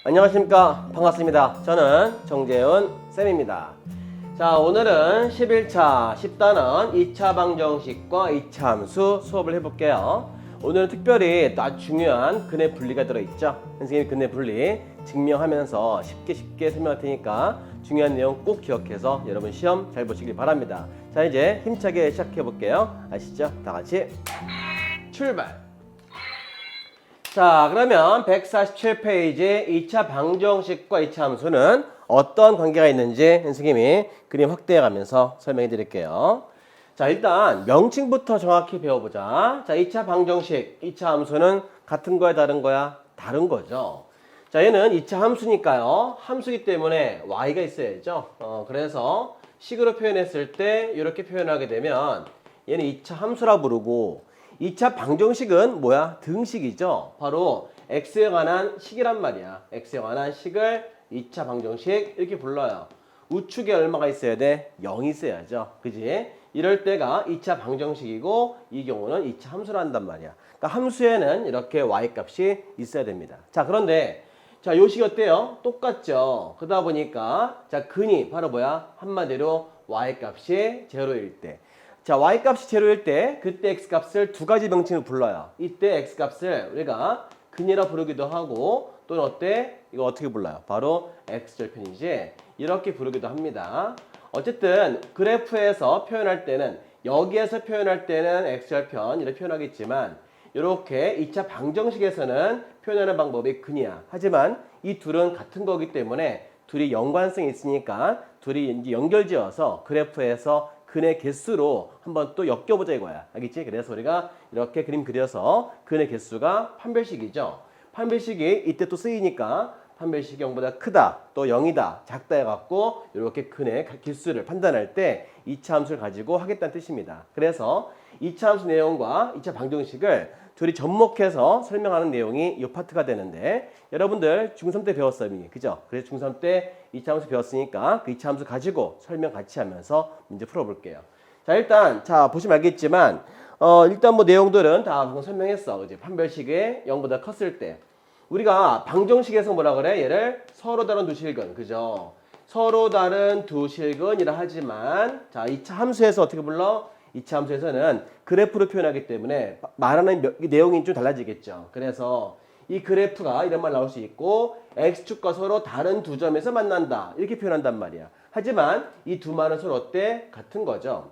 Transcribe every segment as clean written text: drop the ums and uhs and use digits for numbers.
안녕하십니까. 반갑습니다. 저는 정재훈 쌤입니다. 자, 오늘은 11차 10단원 2차 방정식과 2차 함수 수업을 해볼게요. 오늘은 특별히 아주 중요한 근의 분리가 들어있죠. 선생님이 근의 분리 증명하면서 쉽게 설명할 테니까 중요한 내용 꼭 기억해서 여러분 시험 잘 보시길 바랍니다. 자, 이제 힘차게 시작해 볼게요. 아시죠? 다 같이 출발! 자, 그러면 147페이지 2차 방정식과 2차 함수는 어떤 관계가 있는지 선생님이 그림 확대해 가면서 설명해 드릴게요. 자, 일단 명칭부터 정확히 배워보자. 자, 2차 방정식, 2차 함수는 같은 거야, 다른 거야? 다른 거죠. 자, 얘는 2차 함수니까요. 함수이기 때문에 y가 있어야죠. 그래서 식으로 표현했을 때 이렇게 표현하게 되면 얘는 2차 함수라 부르고 2차 방정식은 뭐야? 등식이죠. 바로 x에 관한 식이란 말이야. x에 관한 식을 2차 방정식 이렇게 불러요. 우측에 얼마가 있어야 돼? 0이 있어야죠. 그지? 이럴 때가 2차 방정식이고 이 경우는 2차 함수를 한단 말이야. 그러니까 함수에는 이렇게 y 값이 있어야 됩니다. 자, 그런데 자, 요 식 어때요? 똑같죠. 그러다 보니까 자, 근이 바로 뭐야? 한마디로 y 값이 제로일 때. 자, y값이 제로일 때 그때 x값을 두 가지 명칭으로 불러요. 이때 x값을 우리가 근이라 부르기도 하고 또는 어때? 이거 어떻게 불러요? 바로 x절편이지. 이렇게 부르기도 합니다. 어쨌든 그래프에서 표현할 때는 여기에서 표현할 때는 x절편 이렇게 표현하겠지만 이렇게 2차 방정식에서는 표현하는 방법이 근이야. 하지만 이 둘은 같은 거기 때문에 둘이 연관성이 있으니까 둘이 이제 연결지어서 그래프에서 근의 개수로 한번 또 엮여보자 이거야. 알겠지? 그래서 우리가 이렇게 그림 그려서 근의 개수가 판별식이죠. 판별식이 이때 또 쓰이니까 판별식이 0보다 크다, 또 0이다, 작다 해갖고 이렇게 근의 개수를 판단할 때 2차 함수를 가지고 하겠다는 뜻입니다. 그래서 2차 함수 내용과 2차 방정식을 둘이 접목해서 설명하는 내용이 이 파트가 되는데 여러분들 중3 때 배웠어요. 그죠? 그래서 중3 때 2차 함수 배웠으니까 그 2차 함수 가지고 설명 같이 하면서 문제 풀어볼게요. 자, 일단 자 보시면 알겠지만 일단 뭐 내용들은 다 방금 설명했어. 그지? 판별식이 0보다 컸을 때 우리가 방정식에서 뭐라 그래? 얘를 서로 다른 두 실근. 그죠? 서로 다른 두 실근이라 하지만 자, 2차 함수에서 어떻게 불러? 2차 함수에서는 그래프로 표현하기 때문에 말하는 내용이 좀 달라지겠죠. 그래서 이 그래프가 이런 말 나올 수 있고 x축과 서로 다른 두 점에서 만난다. 이렇게 표현한단 말이야. 하지만 이 두 말은 서로 어때? 같은 거죠.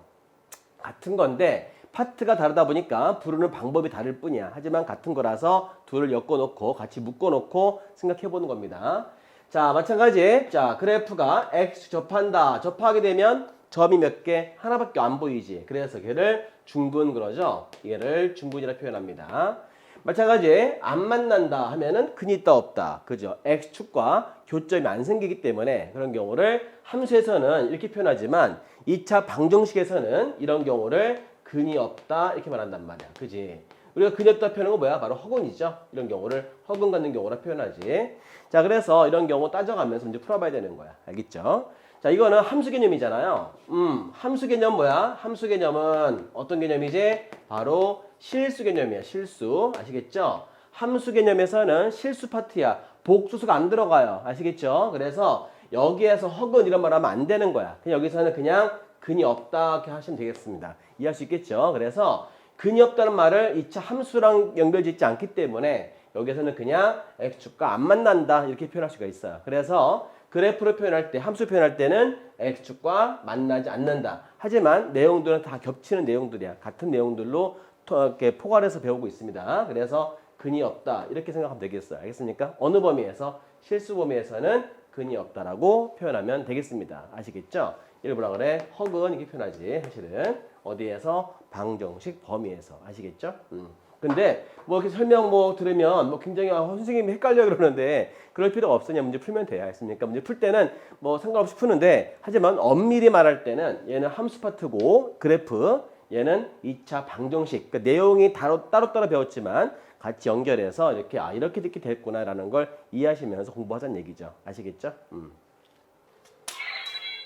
같은 건데 파트가 다르다 보니까 부르는 방법이 다를 뿐이야. 하지만 같은 거라서 둘을 엮어놓고 같이 묶어놓고 생각해보는 겁니다. 자, 마찬가지. 자, 그래프가 x 접한다. 접하게 되면 점이 몇 개? 하나밖에 안 보이지. 그래서 걔를 중분 그러죠. 얘를 중분이라 표현합니다. 마찬가지 안 만난다 하면은 근이 있다 없다. 그죠? x축과 교점이 안 생기기 때문에 그런 경우를 함수에서는 이렇게 표현하지만 2차 방정식에서는 이런 경우를 근이 없다 이렇게 말한단 말이야. 그지? 우리가 근이 없다 표현한 건 뭐야? 바로 허근이죠. 이런 경우를 허근 갖는 경우라 표현하지. 자, 그래서 이런 경우 따져가면서 문제 풀어봐야 되는 거야. 알겠죠? 자, 이거는 함수 개념이잖아요. 함수 개념 뭐야? 함수 개념은 어떤 개념이지? 바로 실수 개념이야. 실수. 아시겠죠? 함수 개념에서는 실수 파트야. 복수수가 안 들어가요. 아시겠죠? 그래서 여기에서 허근 이런 말 하면 안 되는 거야. 그냥 여기서는 그냥 근이 없다 이렇게 하시면 되겠습니다. 이해할 수 있겠죠? 그래서 근이 없다는 말을 2차 함수랑 연결짓지 않기 때문에 여기서는 그냥 x축과 안 만난다 이렇게 표현할 수가 있어요. 그래서 그래프로 표현할 때, 함수 표현할 때는 x축과 만나지 않는다. 하지만 내용들은 다 겹치는 내용들이야. 같은 내용들로 이렇게 포괄해서 배우고 있습니다. 그래서 근이 없다 이렇게 생각하면 되겠어요. 알겠습니까? 어느 범위에서? 실수 범위에서는 근이 없다라고 표현하면 되겠습니다. 아시겠죠? 이걸 뭐라 그래? 허근 이렇게 표현하지. 사실은 어디에서? 방정식 범위에서. 아시겠죠? 근데 뭐 이렇게 설명 뭐 들으면 뭐 굉장히 선생님이 헷갈려 그러는데 그럴 필요가 없으냐 문제 풀면 돼요. 알겠습니까? 문제 풀 때는 뭐 상관없이 푸는데 하지만 엄밀히 말할 때는 얘는 함수 파트고 그래프 얘는 2차 방정식 그러니까 내용이 따로따로 배웠지만 같이 연결해서 이렇게 이렇게 됐구나라는 걸 이해하시면서 공부하자는 얘기죠. 아시겠죠?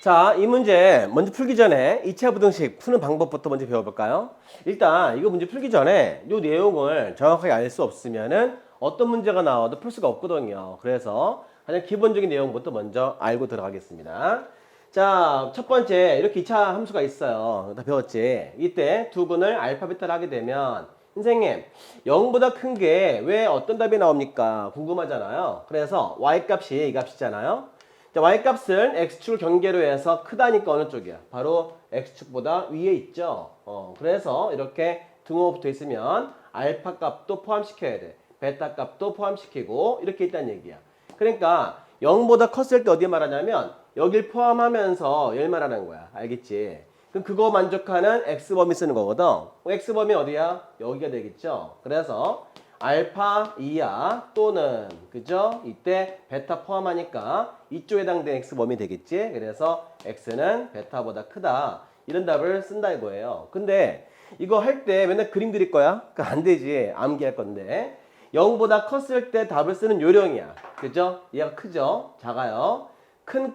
자, 이 문제 먼저 풀기 전에 2차 부등식 푸는 방법부터 먼저 배워볼까요? 일단 이거 문제 풀기 전에 이 내용을 정확하게 알 수 없으면은 어떤 문제가 나와도 풀 수가 없거든요. 그래서 가장 기본적인 내용부터 먼저 알고 들어가겠습니다. 자, 첫 번째 이렇게 2차 함수가 있어요. 다 배웠지? 이때 두근을 알파 베타를 하게 되면 선생님 0보다 큰 게 왜 어떤 답이 나옵니까? 궁금하잖아요. 그래서 y값이 이 값이잖아요. 자, y값은 x축을 경계로 해서 크다니까 어느 쪽이야? 바로 x축보다 위에 있죠. 그래서 이렇게 등호 붙어 있으면 알파 값도 포함시켜야 돼. 베타 값도 포함시키고 이렇게 있다는 얘기야. 그러니까 0보다 컸을 때 어디 말하냐면 여길 포함하면서 얘를 말하는 거야. 알겠지? 그럼 그거 만족하는 x범위 쓰는 거거든. x범위 어디야? 여기가 되겠죠. 그래서 알파 2야 또는 그죠? 이때 베타 포함하니까 이쪽에 해당된 x범위 되겠지. 그래서 x는 베타보다 크다. 이런 답을 쓴다 이거예요. 근데 이거 할 때 맨날 그림 그릴 거야? 그러니까 안 되지. 암기할 건데. 0보다 컸을 때 답을 쓰는 요령이야. 그죠? 얘가 크죠? 작아요. 큰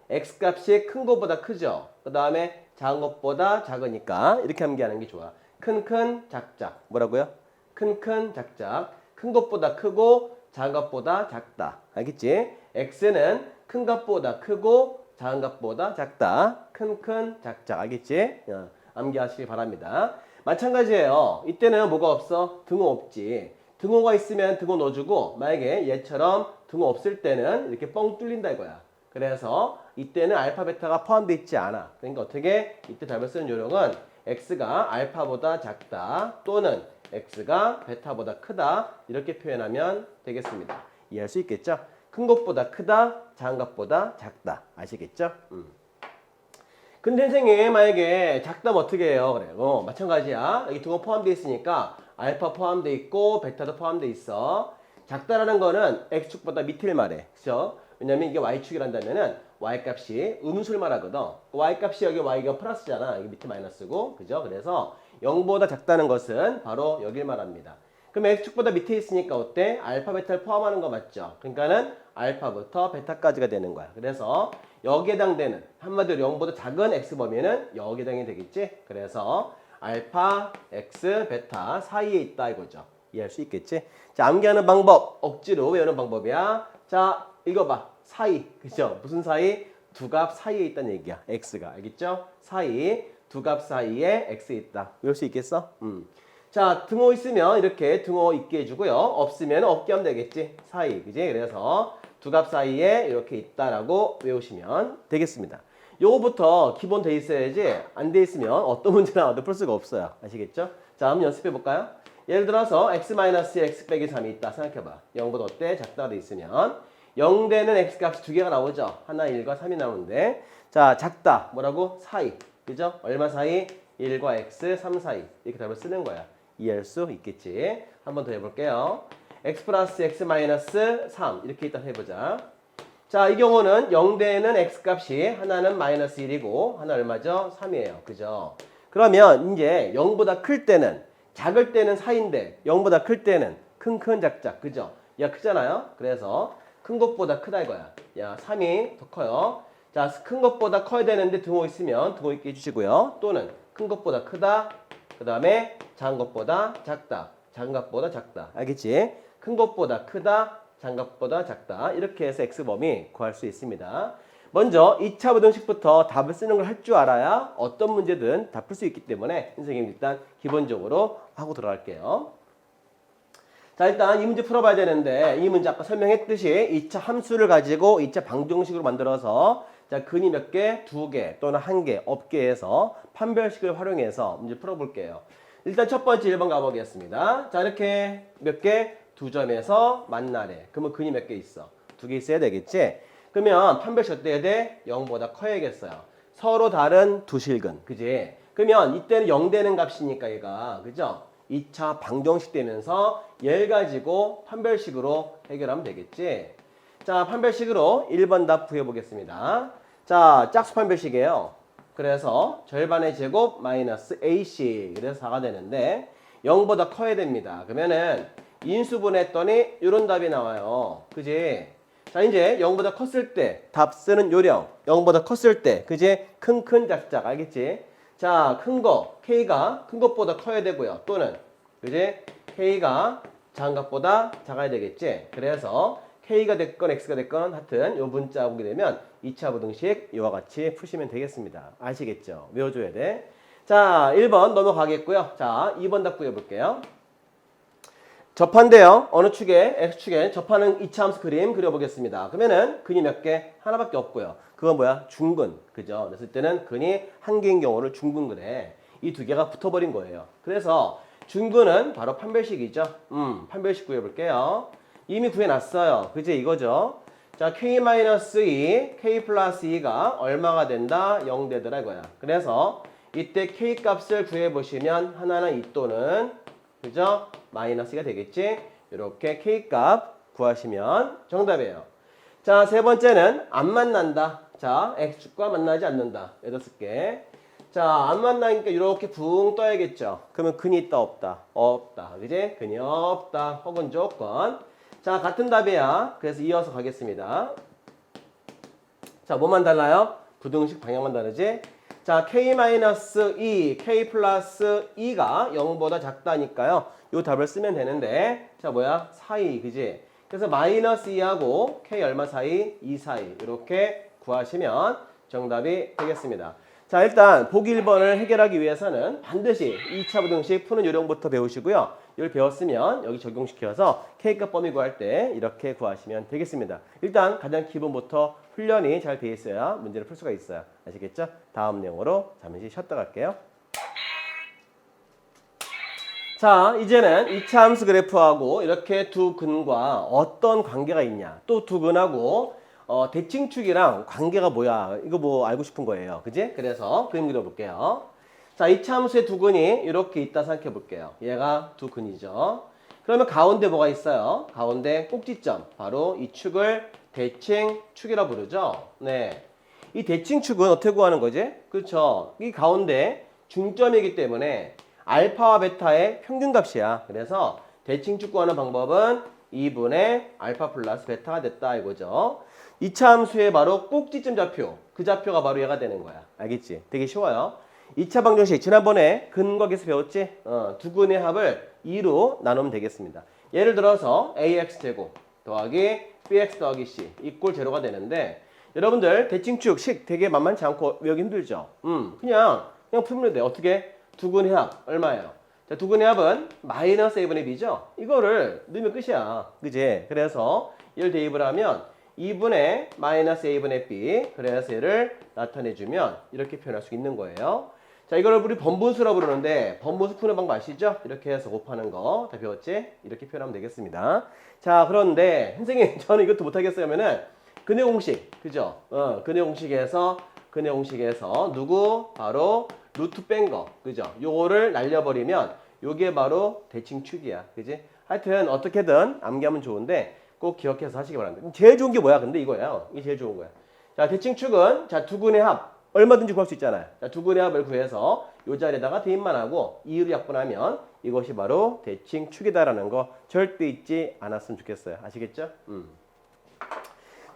x값이 큰 것보다 크죠? 그 다음에 작은 것보다 작으니까 이렇게 암기하는 게 좋아. 큰 작작. 뭐라고요? 큰 작작. 큰 것보다 크고 작은 것보다 작다. 알겠지? x는 큰 것보다 크고 작은 것보다 작다. 큰 작작. 알겠지? 암기하시기 바랍니다. 마찬가지예요. 이때는 뭐가 없어? 등호 없지. 등호가 있으면 등호 넣어주고 만약에 얘처럼 등호 없을 때는 이렇게 뻥 뚫린다 이거야. 그래서 이때는 알파 베타가 포함되어 있지 않아. 그러니까 어떻게 이때 답을 쓰는 요령은 x가 알파보다 작다 또는 x가 베타보다 크다 이렇게 표현하면 되겠습니다. 이해할 수 있겠죠? 큰 것보다 크다, 작은 것보다 작다. 아시겠죠? 근데 선생님 만약에 작다면 어떻게 해요? 그래. 마찬가지야. 여기 등호 포함되어 있으니까 알파 포함되어 있고 베타도 포함되어 있어. 작다라는 거는 x축보다 밑을 말해. 그죠? 왜냐면 이게 y축이란다면은 y값이 음수를 말하거든. y값이 여기 y가 플러스잖아. 여기 밑에 마이너스고. 그죠? 그래서 0보다 작다는 것은 바로 여길 말합니다. 그럼 x축보다 밑에 있으니까 어때? 알파 베타를 포함하는 거 맞죠? 그러니까는 알파부터 베타까지가 되는 거야. 그래서 여기에 해당되는 한마디로 0보다 작은 x범위는 여기에 해당이 되겠지? 그래서 알파, x, 베타 사이에 있다 이거죠. 이해할 수 있겠지? 자, 암기하는 방법, 억지로 외우는 방법이야. 자, 읽어봐. 사이, 그죠? 무슨 사이? 두 값 사이에 있다는 얘기야. x가, 알겠죠? 사이, 두 값 사이에 x 있다. 외울 수 있겠어? 자, 등호 있으면 이렇게 등호 있게 해주고요. 없으면 없게 하면 되겠지? 사이, 그지? 그래서 두 값 사이에 이렇게 있다라고 외우시면 되겠습니다. 요거부터 기본 돼 있어야지 안 돼 있으면 어떤 문제 나와도 풀 수가 없어요. 아시겠죠? 자, 한번 연습해 볼까요? 예를 들어서 x-x 빼기 3이 있다 생각해봐. 0보다 어때? 작다가 돼 있으면 0 되는 x값이 두 개가 나오죠. 하나 1과 3이 나오는데 자, 작다. 뭐라고? 사이. 그죠? 얼마 사이? 1과 x, 3 사이. 이렇게 답을 쓰는 거야. 이해할 수 있겠지? 한 번 더 해볼게요. x 플러스 x 마이너스 3 이렇게 일단 해보자. 자, 이 경우는 0 되는 x값이 하나는 마이너스 1이고 하나 얼마죠? 3이에요. 그죠? 그러면 이제 0보다 클 때는 작을 때는 사이인데 0보다 클 때는 큰 작작. 그죠? 야, 크잖아요? 그래서 큰 것보다 크다 이거야. 야, 3이 더 커요. 자, 큰 것보다 커야 되는데 등호 있으면 등호 있게 해주시고요. 또는 큰 것보다 크다. 그 다음에 작은 것보다 작다. 작은 것보다 작다. 알겠지? 큰 것보다 크다. 작은 것보다 작다. 이렇게 해서 x범위 구할 수 있습니다. 먼저 2차 부등식부터 답을 쓰는 걸 할 줄 알아야 어떤 문제든 다 풀 수 있기 때문에 선생님 일단 기본적으로 하고 들어갈게요. 자, 일단 이 문제 풀어봐야 되는데 이 문제 아까 설명했듯이 2차 함수를 가지고 2차 방정식으로 만들어서 자, 근이 몇 개? 2개 또는 1개 없게 해서 판별식을 활용해서 문제 풀어볼게요. 일단 첫 번째 1번 가보겠습니다. 자, 이렇게 몇 개? 2점에서 만나래. 그러면 근이 몇 개 있어? 2개 있어야 되겠지? 그러면 판별식 어때야 돼? 0보다 커야겠어요. 서로 다른 두 실근. 그지? 그러면 이때는 0 되는 값이니까 얘가. 그죠? 2차 방정식 되면서 얘를 가지고 판별식으로 해결하면 되겠지? 자, 판별식으로 1번 답 구해보겠습니다. 자, 짝수 판별식이에요. 그래서 절반의 제곱 마이너스 AC. 그래서 4가 되는데 0보다 커야 됩니다. 그러면은 인수분해했더니 이런 답이 나와요. 그지? 자, 이제 0보다 컸을 때 답 쓰는 요령. 0보다 컸을 때 그지? 큰 작작. 알겠지? 자, 큰 거 K가 큰 것보다 커야 되고요. 또는 그지? K가 작은 값보다 작아야 되겠지. 그래서 K가 됐건 X가 됐건 하여튼 요 문자 보게 되면 2차 부등식 이와 같이 푸시면 되겠습니다. 아시겠죠? 외워줘야 돼. 자, 1번 넘어가겠고요. 자, 2번 답 구해볼게요. 접한대요. 어느 축에? X축에 접하는 2차 함수 그림 그려보겠습니다. 그러면은 근이 몇 개? 하나밖에 없고요. 그건 뭐야? 중근. 그죠? 그랬을 때는 근이 한 개인 경우를 중근 그래. 이 두 개가 붙어버린 거예요. 그래서 중근은 바로 판별식이죠. 판별식 구해볼게요. 이미 구해놨어요. 그지? 이거죠. 자, K-2, K 플러스 2가 얼마가 된다? 0 되더라 이거야. 그래서 이때 K 값을 구해보시면 하나는 2 또는 그죠? 마이너스가 되겠지? 이렇게 K 값 구하시면 정답이에요. 자, 세 번째는 안 만난다. 자, X축과 만나지 않는다. 6개. 자, 안 만나니까 이렇게 붕 떠야겠죠. 그러면 근이 있다 없다? 없다. 그지? 근이 없다. 혹은 조건. 자, 같은 답이야. 그래서 이어서 가겠습니다. 자, 뭐만 달라요? 부등식 방향만 다르지? 자, K-2, K 플러스 2가 0보다 작다니까요. 이 답을 쓰면 되는데, 자, 뭐야? 사이, 그지? 그래서 마이너스 2하고 K 얼마 사이? 2 사이. 이렇게 구하시면 정답이 되겠습니다. 자, 일단 보기 1번을 해결하기 위해서는 반드시 2차 부등식 푸는 요령부터 배우시고요. 이걸 배웠으면 여기 적용시켜서 K값 범위 구할 때 이렇게 구하시면 되겠습니다. 일단 가장 기본부터 훈련이 잘 돼 있어야 문제를 풀 수가 있어요. 아시겠죠? 다음 내용으로 잠시 쉬었다 갈게요. 자, 이제는 2차 함수 그래프하고 이렇게 두 근과 어떤 관계가 있냐. 또 두 근하고 대칭축이랑 관계가 뭐야. 이거 뭐 알고 싶은 거예요. 그지? 그래서 그림 그려볼게요. 자, 2차 함수의 두 근이 이렇게 있다 생각해 볼게요. 얘가 두 근이죠. 그러면 가운데 뭐가 있어요? 가운데 꼭지점. 바로 이 축을 대칭축이라 부르죠. 네. 이 대칭축은 어떻게 구하는 거지? 그렇죠. 이 가운데 중점이기 때문에 알파와 베타의 평균값이야. 그래서 대칭축 구하는 방법은 2분의 알파 플러스 베타가 됐다 이거죠. 2차 함수의 바로 꼭지점 좌표. 그 좌표가 바로 얘가 되는 거야. 알겠지? 되게 쉬워요. 2차 방정식 지난번에 근거기에서 배웠지? 두 근의 합을 2로 나누면 되겠습니다. 예를 들어서 AX제곱 더하기 BX 더하기 C 이꼴 제로가 되는데 여러분들 대칭축 식 되게 만만치 않고 외우기 힘들죠? 그냥 풀면 돼. 어떻게? 두 근의 합 얼마예요? 자, 두 근의 합은 마이너스 A분의 B죠? 이거를 넣으면 끝이야. 그지? 그래서 얘를 대입을 하면 2분의 마이너스 A분의 B 그래서 얘를 나타내주면 이렇게 표현할 수 있는 거예요. 자, 이걸 우리 번분수라고 부르는데 번분수 푸는 방법 아시죠? 이렇게 해서 곱하는 거 다 배웠지? 이렇게 표현하면 되겠습니다. 자, 그런데 선생님 저는 이것도 못하겠어요 하면은 근의 공식 그죠? 근의 공식에서 누구? 바로 루트 뺀 거 그죠? 요거를 날려버리면 요게 바로 대칭축이야. 그지? 하여튼 어떻게든 암기하면 좋은데 꼭 기억해서 하시기 바랍니다. 제일 좋은 게 뭐야? 근데 이거예요. 이게 제일 좋은 거야. 자, 대칭축은 자, 두 근의 합 얼마든지 구할 수 있잖아요. 자, 두 근의 합을 구해서 요 자리에다가 대입만 하고 2로 약분하면 이것이 바로 대칭축이다라는 거 절대 잊지 않았으면 좋겠어요. 아시겠죠?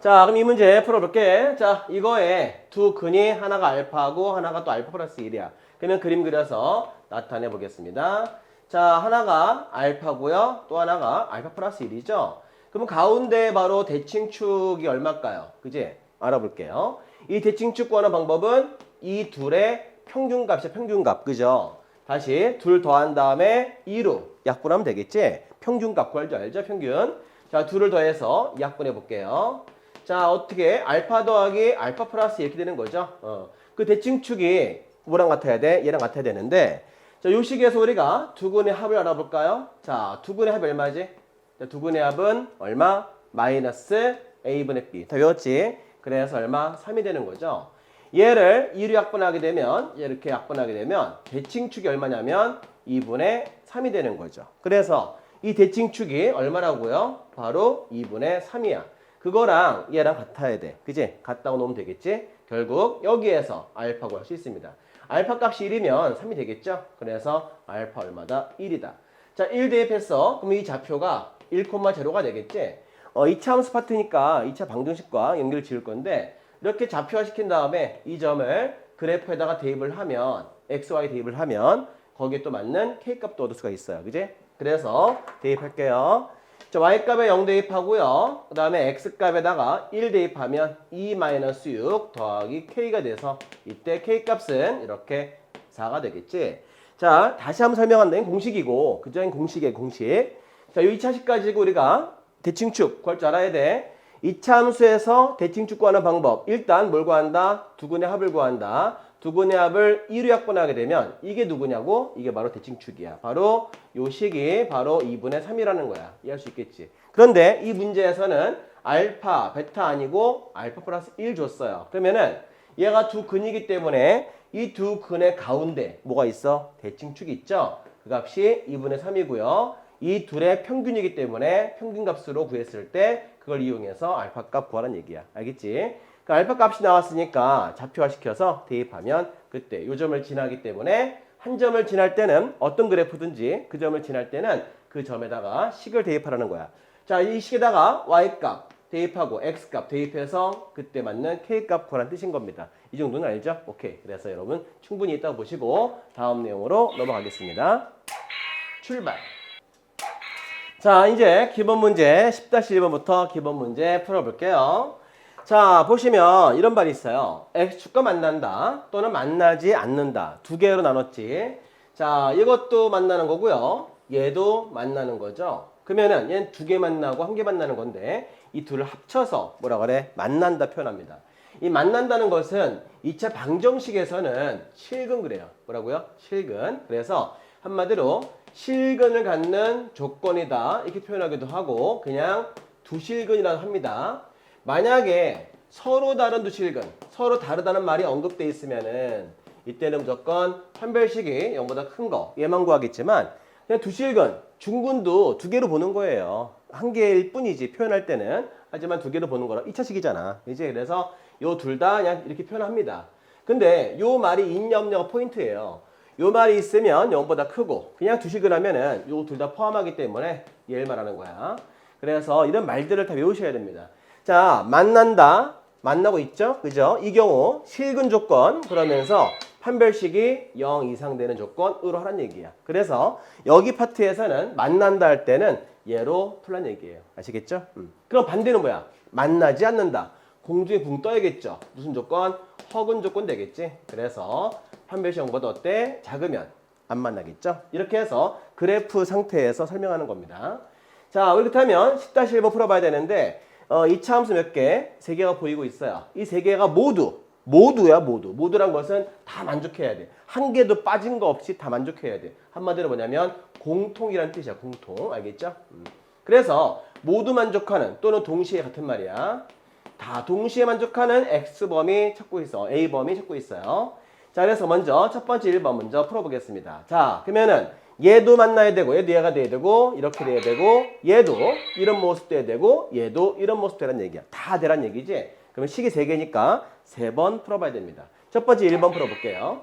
자, 그럼 이 문제 풀어볼게. 자, 이거에 두 근이 하나가 알파고 하나가 또 알파 플러스 1이야. 그러면 그림 그려서 나타내 보겠습니다. 자, 하나가 알파고요. 또 하나가 알파 플러스 1이죠. 그럼 가운데 바로 대칭축이 얼마일까요? 그지? 알아볼게요. 이 대칭축 구하는 방법은 이 둘의 평균값이야. 평균값. 그죠? 다시 둘 더한 다음에 2로 약분하면 되겠지? 평균값 구할 줄 알죠? 평균. 자, 둘을 더해서 약분해 볼게요. 자, 어떻게 알파 더하기 알파 플러스 이렇게 되는 거죠. 그 대칭축이 뭐랑 같아야 돼? 얘랑 같아야 되는데 자, 요 식에서 우리가 두 근의 합을 알아볼까요? 자, 두 근의 합이 얼마지? 자, 두 근의 합은 얼마? 마이너스 A분의 B. 다 외웠지? 그래서 얼마? 3이 되는 거죠. 얘를 2로 약분하게 되면 이렇게 약분하게 되면 대칭축이 얼마냐면 2분의 3이 되는 거죠. 그래서 이 대칭축이 얼마라고요? 바로 2분의 3이야. 그거랑 얘랑 같아야 돼. 그지? 같다 놓으면 되겠지? 결국 여기에서 알파 구할 수 있습니다. 알파 값이 1이면 3이 되겠죠? 그래서 알파 얼마다? 1이다. 자, 1 대입했어. 그럼 이 좌표가 1,0가 되겠지? 2차 함수 파트니까 2차 방정식과 연결 지을 건데 이렇게 좌표화 시킨 다음에 이 점을 그래프에다가 대입을 하면 XY 대입을 하면 거기에 또 맞는 K값도 얻을 수가 있어요. 그지? 그래서 대입할게요. 자, y값에 0 대입하고요. 그 다음에 x값에다가 1 대입하면 2-6 더하기 k가 돼서 이때 k값은 이렇게 4가 되겠지. 자, 다시 한번 설명한다. 공식이고, 그죠? 공식이에요, 공식. 자, 이 2차식 가지고 우리가 대칭축 구할 줄 알아야 돼. 2차 함수에서 대칭축 구하는 방법. 일단 뭘 구한다? 두근의 합을 구한다. 두근의 합을 2로 약분하게 되면 이게 누구냐고? 이게 바로 대칭축이야. 바로 요 식이 바로 2분의 3이라는 거야. 이해할 수 있겠지? 그런데 이 문제에서는 알파, 베타 아니고 알파 플러스 1 줬어요. 그러면은 얘가 두 근이기 때문에 이 두 근의 가운데 뭐가 있어? 대칭축이 있죠? 그 값이 2분의 3이고요. 이 둘의 평균이기 때문에 평균값으로 구했을 때 그걸 이용해서 알파 값 구하라는 얘기야. 알겠지? 그 알파 값이 나왔으니까 좌표화 시켜서 대입하면 그때 요 점을 지나기 때문에 한 점을 지날 때는 어떤 그래프든지 그 점을 지날 때는 그 점에다가 식을 대입하라는 거야. 자, 이 식에다가 y값 대입하고 x값 대입해서 그때 맞는 k값 구하라는 뜻인 겁니다. 이 정도는 알죠? 오케이. 그래서 여러분 충분히 있다고 보시고 다음 내용으로 넘어가겠습니다. 출발. 자, 이제 기본 문제 10-1번부터 기본 문제 풀어볼게요. 자, 보시면 이런 말이 있어요. x축과 만난다 또는 만나지 않는다. 두 개로 나눴지. 자, 이것도 만나는 거고요. 얘도 만나는 거죠. 그러면은 얘는 두 개 만나고 한 개 만나는 건데 이 둘을 합쳐서 뭐라 그래? 만난다 표현합니다. 이 만난다는 것은 2차 방정식에서는 실근 그래요. 뭐라고요? 실근. 그래서 한마디로 실근을 갖는 조건이다 이렇게 표현하기도 하고 그냥 두 실근이라고 합니다. 만약에 서로 다른 두 실근, 서로 다르다는 말이 언급되어 있으면은 이때는 무조건 판별식이 0보다 큰 거 얘만 구하겠지만 그냥 두 실근, 중근도 두 개로 보는 거예요. 한 개일 뿐이지 표현할 때는. 하지만 두 개로 보는 거라 2차식이잖아. 이제 그래서 요 둘 다 그냥 이렇게 표현합니다. 근데 요 말이 있냐 없냐가 포인트예요. 요 말이 있으면 0보다 크고 그냥 두 실근 하면은 요 둘 다 포함하기 때문에 얘를 말하는 거야. 그래서 이런 말들을 다 외우셔야 됩니다. 자, 만난다. 만나고 있죠? 그죠? 이 경우 실근 조건 그러면서 판별식이 0 이상 되는 조건으로 하라는 얘기야. 그래서 여기 파트에서는 만난다 할 때는 얘로 풀란 얘기예요. 아시겠죠? 그럼 반대는 뭐야? 만나지 않는다. 공중에 붕 떠야겠죠? 무슨 조건? 허근 조건 되겠지? 그래서 판별식 0보다 어때? 작으면 안 만나겠죠? 이렇게 해서 그래프 상태에서 설명하는 겁니다. 자, 그렇다면 10-1번 풀어봐야 되는데 2차 함수 몇 개? 3개가 보이고 있어요. 이 3개가 모두야, 모두. 모두란 것은 다 만족해야 돼. 한 개도 빠진 거 없이 다 만족해야 돼. 한마디로 뭐냐면 공통이라는 뜻이야, 공통. 알겠죠? 그래서 모두 만족하는 또는 동시에 같은 말이야. 다 동시에 만족하는 X범위 찾고 있어. A범위 찾고 있어요. 자, 그래서 먼저 첫 번째 1번 먼저 풀어보겠습니다. 자, 그러면은 얘도 만나야 되고 얘도 얘가 돼야 되고 이렇게 돼야 되고 얘도 이런 모습 돼야 되고 얘도 이런 모습 되란 얘기야. 다 되란 얘기지. 그러면 식이 3개니까 3번 풀어봐야 됩니다. 첫 번째 1번 풀어볼게요.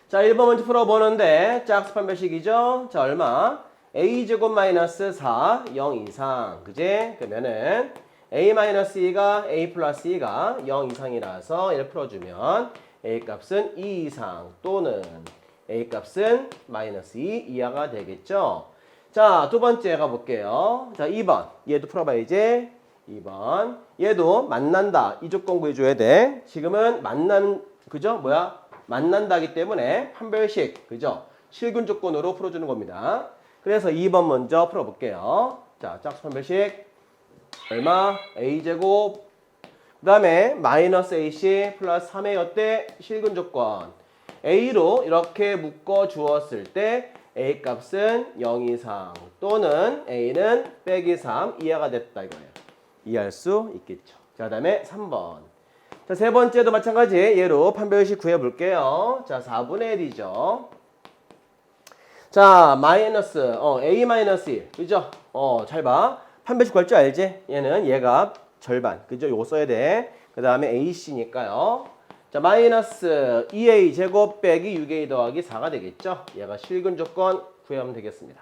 자, 1번 먼저 풀어보는데 짝수 판별식이죠. 자, 얼마? a제곱 마이너스 4, 0 이상. 그지? 그러면은 a 마이너스 2가 a 플러스 2가 0 이상이라서 얘를 풀어주면 a 값은 2 이상 또는 a 값은 마이너스 2 이하가 되겠죠. 자, 두 번째 가볼게요. 자, 2번. 얘도 풀어봐야지. 2번. 얘도 만난다. 이 조건 구해줘야 돼. 지금은 그죠? 만난다기 때문에 판별식, 그죠? 실근 조건으로 풀어주는 겁니다. 그래서 2번 먼저 풀어볼게요. 자, 짝수 판별식. 얼마? a제곱. 그 다음에 마이너스 ac 플러스 3의 어때? 실근 조건. a로 이렇게 묶어 주었을 때 a 값은 0 이상 또는 a는 빼기 3 이하가 됐다 이거예요. 이해할 수 있겠죠. 자, 그 다음에 3번. 자, 세 번째도 마찬가지 얘로 판별식 구해볼게요. 자, 4분의 1이죠. 자, 마이너스 a 마이너스 1 그죠? 잘 봐. 판별식 구할 줄 알지? 얘는 얘가 절반 그죠? 요거 써야 돼. 그 다음에 ac니까요. 자, 마이너스 2a 제곱 빼기 6a 더하기 4가 되겠죠? 얘가 실근 조건 구하면 되겠습니다.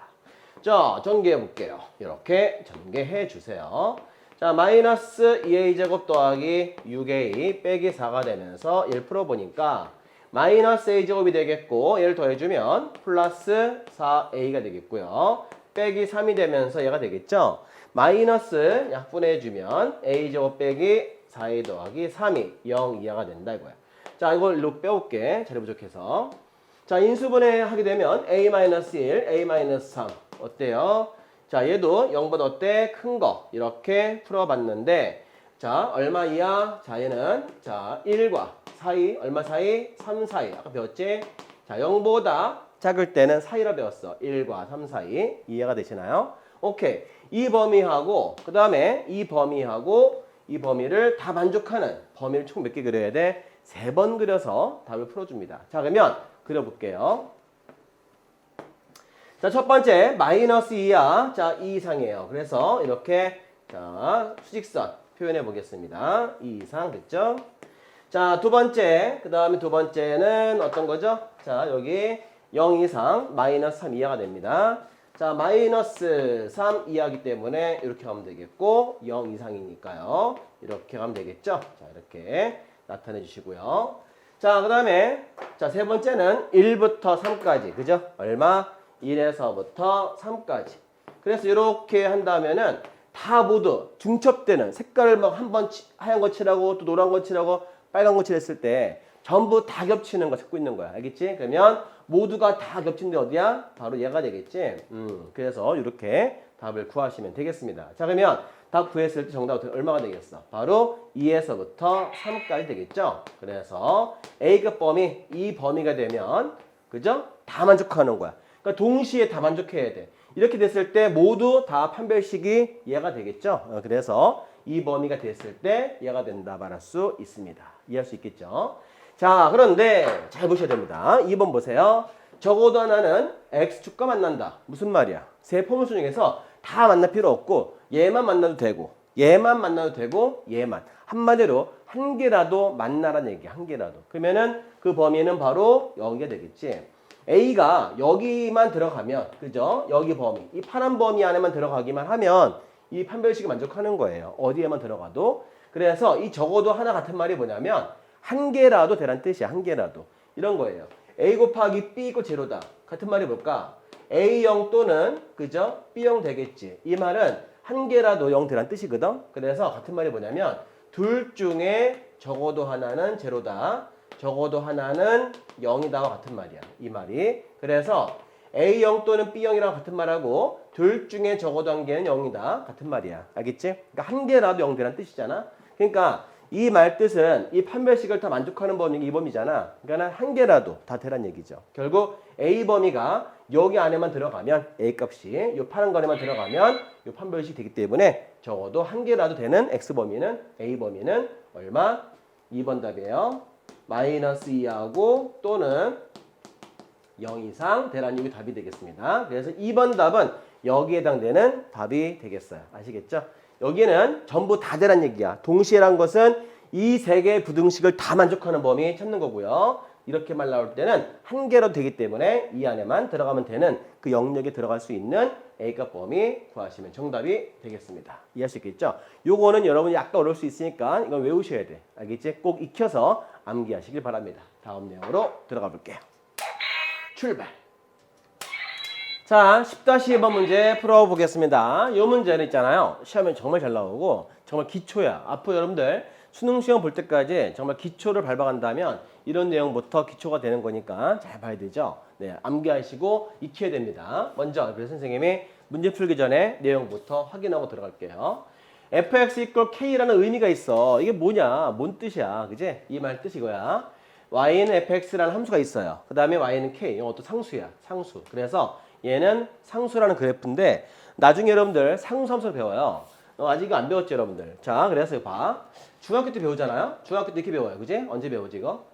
자, 전개해 볼게요. 이렇게 전개해 주세요. 자, 마이너스 2a 제곱 더하기 6a 빼기 4가 되면서 1 풀어보니까 마이너스 a제곱이 되겠고 얘를 더해주면 플러스 4a가 되겠고요. 빼기 3이 되면서 얘가 되겠죠. 마이너스 약분해주면 a제곱 빼기 4a 더하기 3이 0 이하가 된다 이거야. 자, 이걸 일로 빼올게. 자리 부족해서. 자, 인수분해 하게 되면 a-1, a-3 어때요? 자, 얘도 0보다 어때? 큰 거 이렇게 풀어봤는데 자, 얼마 이하? 자, 얘는 자 1과 사이 얼마 사이? 3 사이 아까 배웠지? 자, 0보다 작을 때는 사이로 배웠어. 1과 3 사이 이해가 되시나요? 오케이. 이 범위하고 그 다음에 이 범위하고 이 범위를 다 만족하는 범위를 총 몇 개 그려야 돼? 3번 그려서 답을 풀어줍니다. 자, 그러면 그려볼게요. 자, 첫 번째 마이너스 2야. 자, 2 이상이에요. 그래서 이렇게 자 수직선 표현해 보겠습니다. 2 이상 됐죠? 자, 두 번째 그 다음에 두 번째는 어떤 거죠? 자, 여기 0 이상 마이너스 3 이하가 됩니다. 자, 마이너스 3 이하기 때문에 이렇게 하면 되겠고 0 이상이니까요. 이렇게 가면 되겠죠? 자, 이렇게 나타내 주시고요. 자, 그 다음에 자, 세 번째는 1부터 3까지 그죠? 얼마? 1에서부터 3까지. 그래서 이렇게 한다면은 다 모두 중첩되는 색깔을 막 한번 하얀 거 칠하고 또 노란 거 칠하고 빨간 거 칠했을 때 전부 다 겹치는 거 찾고 있는 거야. 알겠지? 그러면 모두가 다 겹친데 어디야? 바로 얘가 되겠지? 그래서 이렇게 답을 구하시면 되겠습니다. 자, 그러면 답 구했을 때 정답은 얼마가 되겠어? 바로 2에서부터 3까지 되겠죠? 그래서 A급 범위, 이 범위가 되면 그죠? 다 만족하는 거야. 그러니까 동시에 다 만족해야 돼. 이렇게 됐을 때 모두 다 판별식이 얘가 되겠죠? 그래서 이 범위가 됐을 때 얘가 된다 말할 수 있습니다. 이해할 수 있겠죠? 자, 그런데 잘 보셔야 됩니다. 2번 보세요. 적어도 하나는 x축과 만난다. 무슨 말이야? 세 포물수 중에서 다 만날 필요 없고 얘만 만나도 되고 얘만 만나도 되고 얘만. 한마디로 한 개라도 만나라는 얘기야. 한 개라도. 그러면은 그 범위는 바로 여기가 되겠지. A가 여기만 들어가면 그죠? 여기 범위. 이 파란 범위 안에만 들어가기만 하면 이 판별식이 만족하는 거예요. 어디에만 들어가도. 그래서 이 적어도 하나 같은 말이 뭐냐면 한 개라도 되란 뜻이야. 한 개라도. 이런 거예요. A 곱하기 B = 제로다. 같은 말이 뭘까? A0 또는 그죠? B0 되겠지. 이 말은 한 개라도 0 되란 뜻이거든. 그래서 같은 말이 뭐냐면 둘 중에 적어도 하나는 제로다. 적어도 하나는 0이다와 같은 말이야. 이 말이. 그래서 A0 또는 B0이랑 같은 말하고 둘 중에 적어도 한 개는 0이다. 같은 말이야. 알겠지? 그러니까 한 개라도 0 되란 뜻이잖아. 그러니까 이 말 뜻은 이 판별식을 다 만족하는 범위가 이 범위잖아. 그러니까 한 개라도 다 되란 얘기죠. 결국 A 범위가 여기 안에만 들어가면 A 값이 이 파란 거에만 들어가면 이 판별식이 되기 때문에 적어도 한 개라도 되는 X 범위는 A 범위는 얼마? 2번 답이에요. 마이너스 2하고 또는 0 이상 되라는 게 답이 되겠습니다. 그래서 2번 답은 여기에 해당되는 답이 되겠어요. 아시겠죠? 여기는 전부 다 되란 얘기야. 동시에란 것은 이 세 개의 부등식을 다 만족하는 범위 찾는 거고요. 이렇게 말 나올 때는 한 개로 되기 때문에 이 안에만 들어가면 되는 그 영역에 들어갈 수 있는 A값 범위 구하시면 정답이 되겠습니다. 이해할 수 있겠죠? 요거는 여러분이 약간 어려울 수 있으니까 이건 외우셔야 돼. 알겠지? 꼭 익혀서 암기하시길 바랍니다. 다음 내용으로 들어가 볼게요. 출발! 자, 10-2번 문제 풀어보겠습니다. 이 문제는 있잖아요. 시험에 정말 잘 나오고 정말 기초야. 앞으로 여러분들 수능 시험 볼 때까지 정말 기초를 밟아간다면 이런 내용부터 기초가 되는 거니까 잘 봐야 되죠. 네, 암기하시고 익혀야 됩니다. 먼저 그래서 선생님이 문제 풀기 전에 내용부터 확인하고 들어갈게요. fx = k라는 의미가 있어. 이게 뭐냐? 뭔 뜻이야? 그지? 이 말 뜻 이거야. y는 fx라는 함수가 있어요. 그 다음에 y는 k. 이것도 상수야. 상수. 그래서 얘는 상수라는 그래프인데 나중에 여러분들 상수함수를 배워요. 아직 이거 안 배웠죠, 여러분들? 자, 그래서 봐. 중학교 때 배우잖아요. 중학교 때 이렇게 배워요. 그지? 언제 배우지 이거?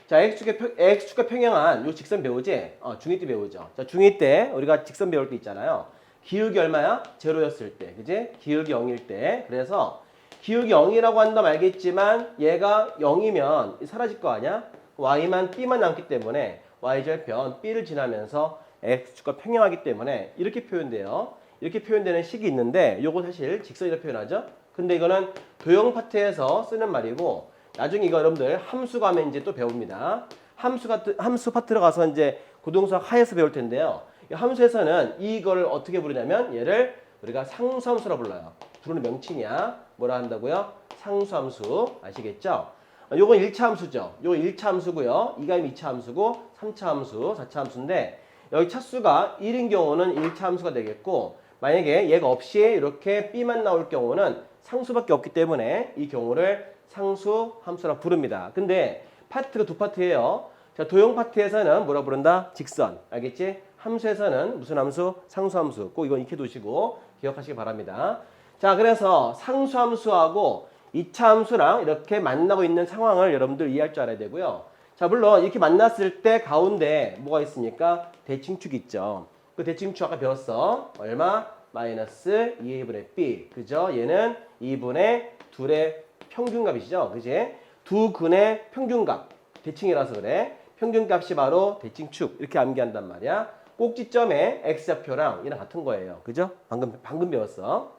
자, x축과 평행한 요 직선 배우지? 중2 때 배우죠. 자, 중2 때 우리가 직선 배울 때 있잖아요. 기울기 얼마야? 제로였을 때. 그지? 기울기 0일 때. 그래서 기울기 0이라고 한다 말겠지만 얘가 0이면 사라질 거 아니야? y만 b만 남기 때문에 y절편 b를 지나면서 x축과 평행하기 때문에 이렇게 표현돼요. 이렇게 표현되는 식이 있는데 요거 사실 직선이라고 표현하죠. 근데 이거는 도형 파트에서 쓰는 말이고 나중에 이거 여러분들 함수 가면 이제 또 배웁니다. 함수 파트로 가서 이제 고등수학 하에서 배울 텐데요. 이 함수에서는 이걸 어떻게 부르냐면 얘를 우리가 상수함수라 불러요. 부르는 명칭이야. 뭐라 한다고요? 상수함수. 아시겠죠? 요건 1차 함수죠. 요건 1차 함수고요. 이가면 2차 함수고 3차 함수, 4차 함수인데 여기 차수가 1인 경우는 1차 함수가 되겠고 만약에 얘가 없이 이렇게 B만 나올 경우는 상수밖에 없기 때문에 이 경우를 상수함수라 부릅니다. 근데 파트가 두 파트예요. 자, 도형 파트에서는 뭐라 부른다? 직선. 알겠지? 함수에서는 무슨 함수? 상수함수. 꼭 이건 익혀두시고 기억하시기 바랍니다. 자, 그래서 상수함수하고 2차 함수랑 이렇게 만나고 있는 상황을 여러분들 이해할 줄 알아야 되고요. 자, 물론 이렇게 만났을 때 가운데 뭐가 있습니까? 대칭축이 있죠. 그 대칭축 아까 배웠어. 얼마? 마이너스 2분의 b. 그죠? 얘는 2분의 둘의 평균값이죠. 그지? 두 근의 평균값. 대칭이라서 그래. 평균값이 바로 대칭축. 이렇게 암기한단 말이야. 꼭지점의 x좌표랑 얘랑 같은 거예요. 그죠? 방금 배웠어.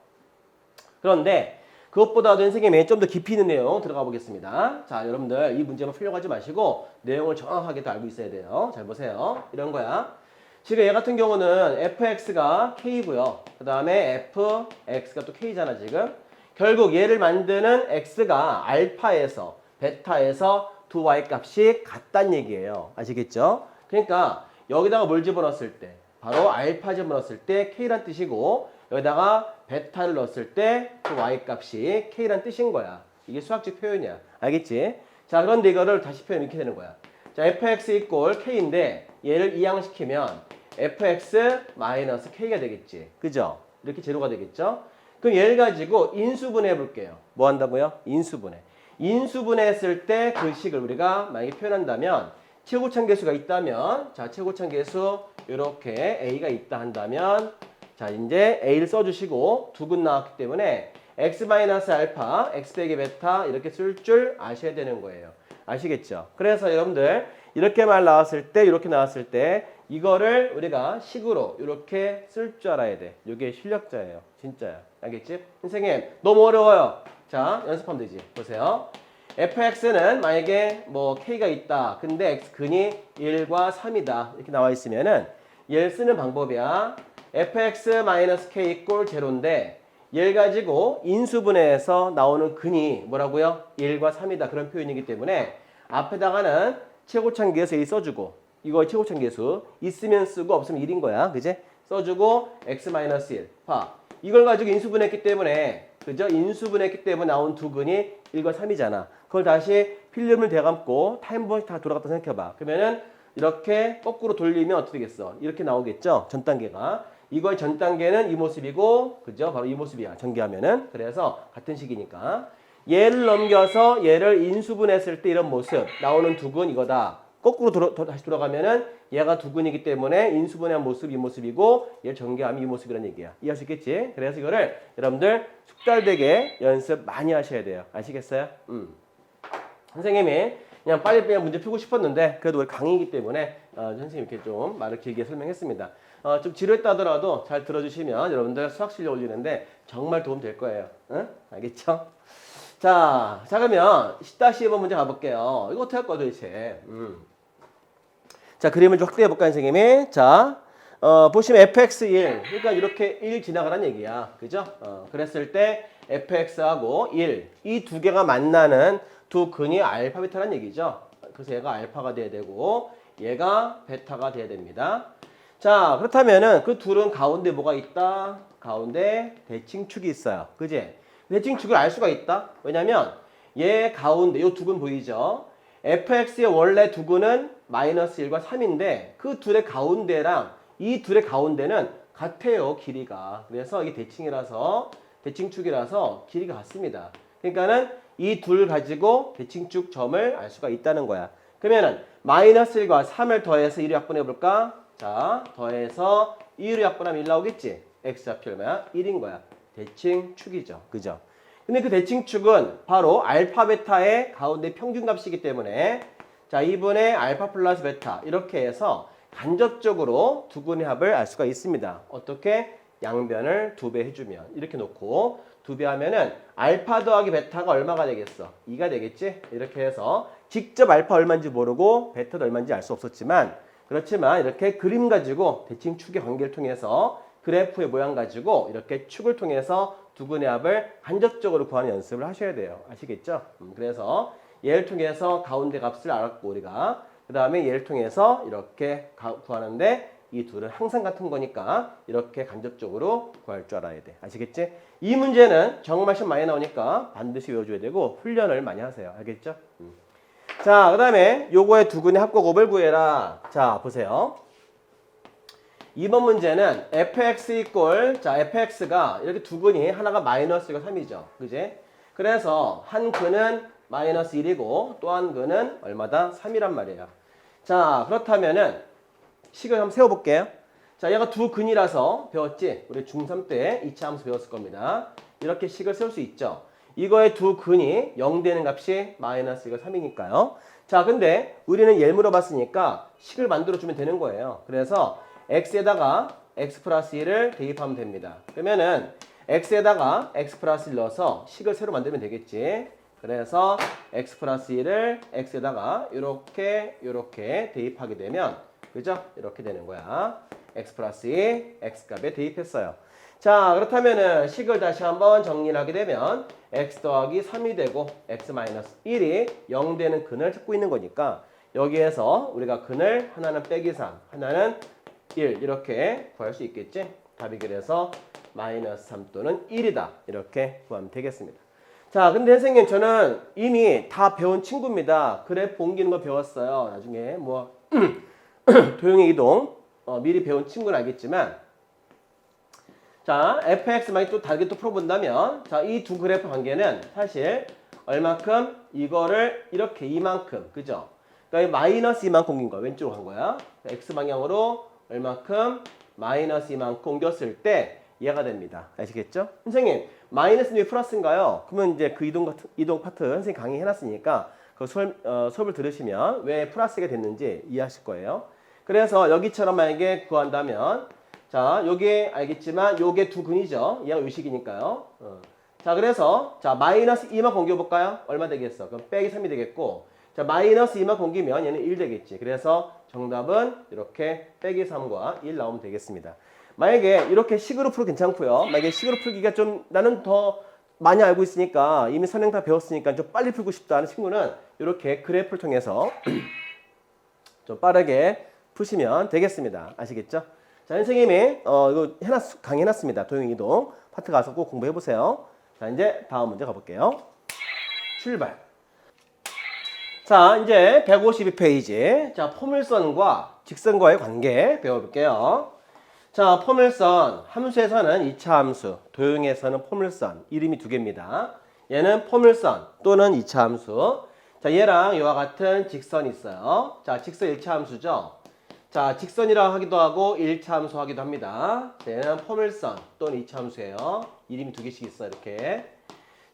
그런데 그것보다도 선생님이 좀 더 깊이 있는 내용 들어가 보겠습니다. 자, 여러분들 이 문제만 풀려고 하지 마시고 내용을 정확하게 또 알고 있어야 돼요. 잘 보세요. 이런 거야. 지금 얘 같은 경우는 fx가 k고요. 그 다음에 fx가 또 k잖아 지금. 결국 얘를 만드는 x가 알파에서 베타에서 두 y 값이 같다는 얘기예요. 아시겠죠? 그러니까 여기다가 뭘 집어넣었을 때 바로 알파 집어넣었을 때 k란 뜻이고 여기다가 베타를 넣었을 때 그 y 값이 k란 뜻인 거야. 이게 수학적 표현이야. 알겠지? 자, 그런데 이거를 다시 표현 이렇게 되는 거야. 자, fx 이꼴 k인데 얘를 이항시키면 fx 마이너스 k가 되겠지. 그죠? 이렇게 제로가 되겠죠? 그럼 얘를 가지고 인수분해 볼게요. 뭐 한다고요? 인수분해. 인수분해했을 때 그 식을 우리가 만약에 표현한다면 최고참 계수가 있다면 자, 최고참 계수 이렇게 a가 있다 한다면 자, 이제 a를 써주시고 두 근 나왔기 때문에 x-알파, x 빼기 베타 이렇게 쓸 줄 아셔야 되는 거예요. 아시겠죠? 그래서 여러분들 이렇게 말 나왔을 때 이렇게 나왔을 때 이거를 우리가 식으로 이렇게 쓸 줄 알아야 돼. 이게 실력자예요. 진짜야. 알겠지? 선생님 너무 어려워요. 자, 연습하면 되지. 보세요. fx는 만약에 뭐 k가 있다. 근데 x 근이 1과 3이다. 이렇게 나와 있으면은 얘를 쓰는 방법이야. fx-k 이꼴 제로인데 얘를 가지고 인수분해해서 나오는 근이 뭐라고요? 1과 3이다. 그런 표현이기 때문에 앞에다가는 최고참 계수 A 써주고 이거 최고참 계수 있으면 쓰고 없으면 1인 거야. 그지? 써주고 x-1 봐. 이걸 가지고 인수분해했기 때문에 그죠? 인수분해했기 때문에 나온 두 근이 1과 3이잖아. 그걸 다시 필름을 대감고 타임번씩 다 돌아갔다 생각해봐. 그러면은 이렇게 거꾸로 돌리면 어떻게 되겠어? 이렇게 나오겠죠? 전 단계가. 이거의 전 단계는 이 모습이고, 그죠? 바로 이 모습이야. 전개하면은. 그래서 같은 식이니까. 얘를 넘겨서 얘를 인수분했을 때 이런 모습. 나오는 두근 이거다. 거꾸로 다시 돌아가면은 얘가 두근이기 때문에 인수분해한 모습 이 모습이고 얘를 전개하면 이 모습이라는 얘기야. 이해할 수 있겠지? 그래서 이거를 여러분들 숙달되게 연습 많이 하셔야 돼요. 아시겠어요? 선생님이 그냥 빨리 문제 풀고 싶었는데 그래도 우리 강의이기 때문에 선생님 이렇게 좀 말을 길게 설명했습니다. 좀 지루했다 하더라도 잘 들어주시면 여러분들 수학 실력 올리는데 정말 도움 될 거예요. 응? 알겠죠? 자, 그러면 10-2번 문제 가볼게요. 이거 어떻게 할 거야 도대체? 자, 그림을 좀 확대해 볼까요, 선생님이? 자, 보시면 fx1. 그러니까 이렇게 1 지나가란 얘기야. 그죠? 그랬을 때 fx하고 1. 이 두 개가 만나는 두 근이 알파, 베타란 얘기죠. 그래서 얘가 알파가 돼야 되고 얘가 베타가 돼야 됩니다. 자, 그렇다면은 그 둘은 가운데 뭐가 있다? 가운데 대칭축이 있어요. 그지? 대칭축을 알 수가 있다. 왜냐면 얘 가운데 이 두 근 보이죠? fx의 원래 두 근은 마이너스 1과 3인데 그 둘의 가운데랑 이 둘의 가운데는 같아요. 길이가. 그래서 이게 대칭축이라서 길이가 같습니다. 그러니까는 이 둘 가지고 대칭축 점을 알 수가 있다는 거야. 그러면은 마이너스 1과 3을 더해서 1을 약분해 볼까? 자, 더해서 2를 약분하면 1 나오겠지? x좌표 얼마야? 1인 거야. 대칭축이죠. 그죠? 근데 그 대칭축은 바로 알파, 베타의 가운데 평균값이기 때문에 자, 2분의 알파 플러스 베타 이렇게 해서 간접적으로 두 근의 합을 알 수가 있습니다. 어떻게? 양변을 2배 해주면 이렇게 놓고 2배 하면은 알파 더하기 베타가 얼마가 되겠어? 2가 되겠지? 이렇게 해서 직접 알파 얼마인지 모르고 베타도 얼마인지 알 수 없었지만 그렇지만 이렇게 그림 가지고 대칭 축의 관계를 통해서 그래프의 모양 가지고 이렇게 축을 통해서 두 근의 합을 간접적으로 구하는 연습을 하셔야 돼요. 아시겠죠? 그래서 얘를 통해서 가운데 값을 알았고 우리가 그 다음에 얘를 통해서 이렇게 구하는데 이 둘은 항상 같은 거니까 이렇게 간접적으로 구할 줄 알아야 돼. 아시겠지? 이 문제는 정말 시험 많이 나오니까 반드시 외워줘야 되고 훈련을 많이 하세요. 알겠죠? 자, 그 다음에 요거의 두 근의 합곡곱을 구해라. 자, 보세요. 2번 문제는 fx 이꼴, 자, fx가 이렇게 두 근이 하나가 마이너스이고 3이죠. 그지? 그래서 한 근은 마이너스 1이고 또 한 근은 얼마다? 3이란 말이에요. 자, 그렇다면은 식을 한번 세워볼게요. 자, 얘가 두 근이라서 배웠지? 우리 중3 때 이차함수 배웠을 겁니다. 이렇게 식을 세울 수 있죠. 이거의 두 근이 0 되는 값이 마이너스 이거 3이니까요. 자, 근데 우리는 얘를 물어봤으니까 식을 만들어주면 되는 거예요. 그래서 x에다가 x 플러스 1을 대입하면 됩니다. 그러면은 x에다가 x 플러스 1 넣어서 식을 새로 만들면 되겠지. 그래서 x 플러스 1을 x에다가 요렇게 대입하게 되면 그죠? 이렇게 되는 거야. x 플러스 2 x 값에 대입했어요. 자, 그렇다면은 식을 다시 한번 정리를 하게 되면 x 더하기 3이 되고 x 마이너스 1이 0 되는 근을 찾고 있는 거니까 여기에서 우리가 근을 하나는 빼기 3, 하나는 1 이렇게 구할 수 있겠지? 답이 그래서 마이너스 3 또는 1이다. 이렇게 구하면 되겠습니다. 자, 근데 선생님 저는 이미 다 배운 친구입니다. 그래프 옮기는 거 배웠어요. 나중에 뭐 도형의 이동 미리 배운 친구는 알겠지만 자, fx만이 또 다르게 또 풀어본다면 자, 이 두 그래프 관계는 사실 얼만큼 이거를 이렇게 이만큼 그죠? 그러니까 마이너스 이만큼 옮긴 거야. 왼쪽으로 간 거야. x 방향으로 얼만큼 마이너스 이만큼 옮겼을 때 얘가 됩니다. 아시겠죠? 선생님 마이너스는 왜 플러스인가요? 그러면 이제 그 이동 파트 선생님 강의 해놨으니까 그 수업을 들으시면 왜 플러스가 됐는지 이해하실 거예요. 그래서 여기처럼 만약에 구한다면 자, 요게 알겠지만 요게 두 근이죠. 얘가 요식이니까요. 자, 그래서 자 마이너스 2만 공개해볼까요? 얼마 되겠어? 그럼 빼기 3이 되겠고 자 마이너스 2만 공개면 얘는 1 되겠지. 그래서 정답은 이렇게 빼기 3과 1 나오면 되겠습니다. 만약에 이렇게 식으로 풀어도 괜찮고요. 만약에 식으로 풀기가 좀 나는 더 많이 알고 있으니까 이미 선행 다 배웠으니까 좀 빨리 풀고 싶다 하는 친구는 이렇게 그래프를 통해서 좀 빠르게 푸시면 되겠습니다. 아시겠죠? 자, 선생님이 이거 강의해놨습니다. 도형이동 파트 가서 꼭 공부해보세요. 자, 이제 다음 문제 가볼게요. 출발. 자, 이제 152페이지. 자, 포물선과 직선과의 관계 배워볼게요. 자, 포물선. 함수에서는 2차 함수, 도형에서는 포물선. 이름이 두 개입니다. 얘는 포물선 또는 2차 함수. 자, 얘랑 이와 같은 직선이 있어요. 자, 직선 1차 함수죠. 자, 직선이라 하기도 하고 1차 함수 하기도 합니다. 얘는 포물선 또는 2차 함수예요. 이름이 두 개씩 있어요. 이렇게.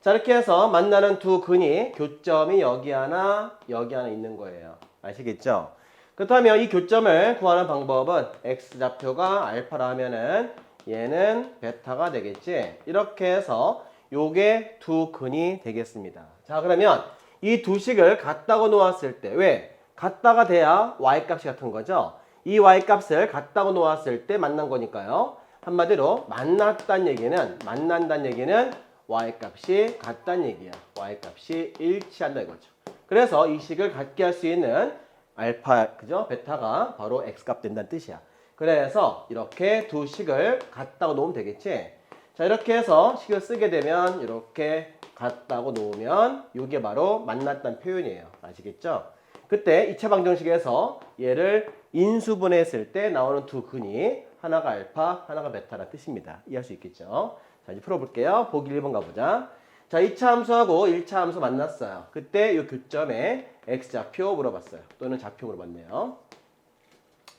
자, 이렇게 해서 만나는 두 근이 교점이 여기 하나 있는 거예요. 아시겠죠? 그렇다면 이 교점을 구하는 방법은 x좌표가 알파라 하면은 얘는 베타가 되겠지. 이렇게 해서 요게 두 근이 되겠습니다. 자, 그러면 이 두 식을 같다고 놓았을 때 왜? 같다가 돼야 y값이 같은 거죠. 이 y값을 같다고 놓았을 때 만난 거니까요. 한마디로 만난다는 얘기는 y값이 같다는 얘기야. y값이 일치한다 이거죠. 그래서 이 식을 같게 할 수 있는 알파, 그죠? 베타가 바로 x값 된다는 뜻이야. 그래서 이렇게 두 식을 같다고 놓으면 되겠지. 자, 이렇게 해서 식을 쓰게 되면 이렇게 같다고 놓으면 이게 바로 만났다는 표현이에요. 아시겠죠? 그때 2차 방정식에서 얘를 인수분해했을 때 나오는 두 근이 하나가 알파, 하나가 베타라는 뜻입니다. 이해할 수 있겠죠? 자, 이제 풀어볼게요. 보기 1번 가보자. 자, 2차 함수하고 1차 함수 만났어요. 그때 이 교점에 x좌표 물어봤어요. 또는 좌표 물어봤네요.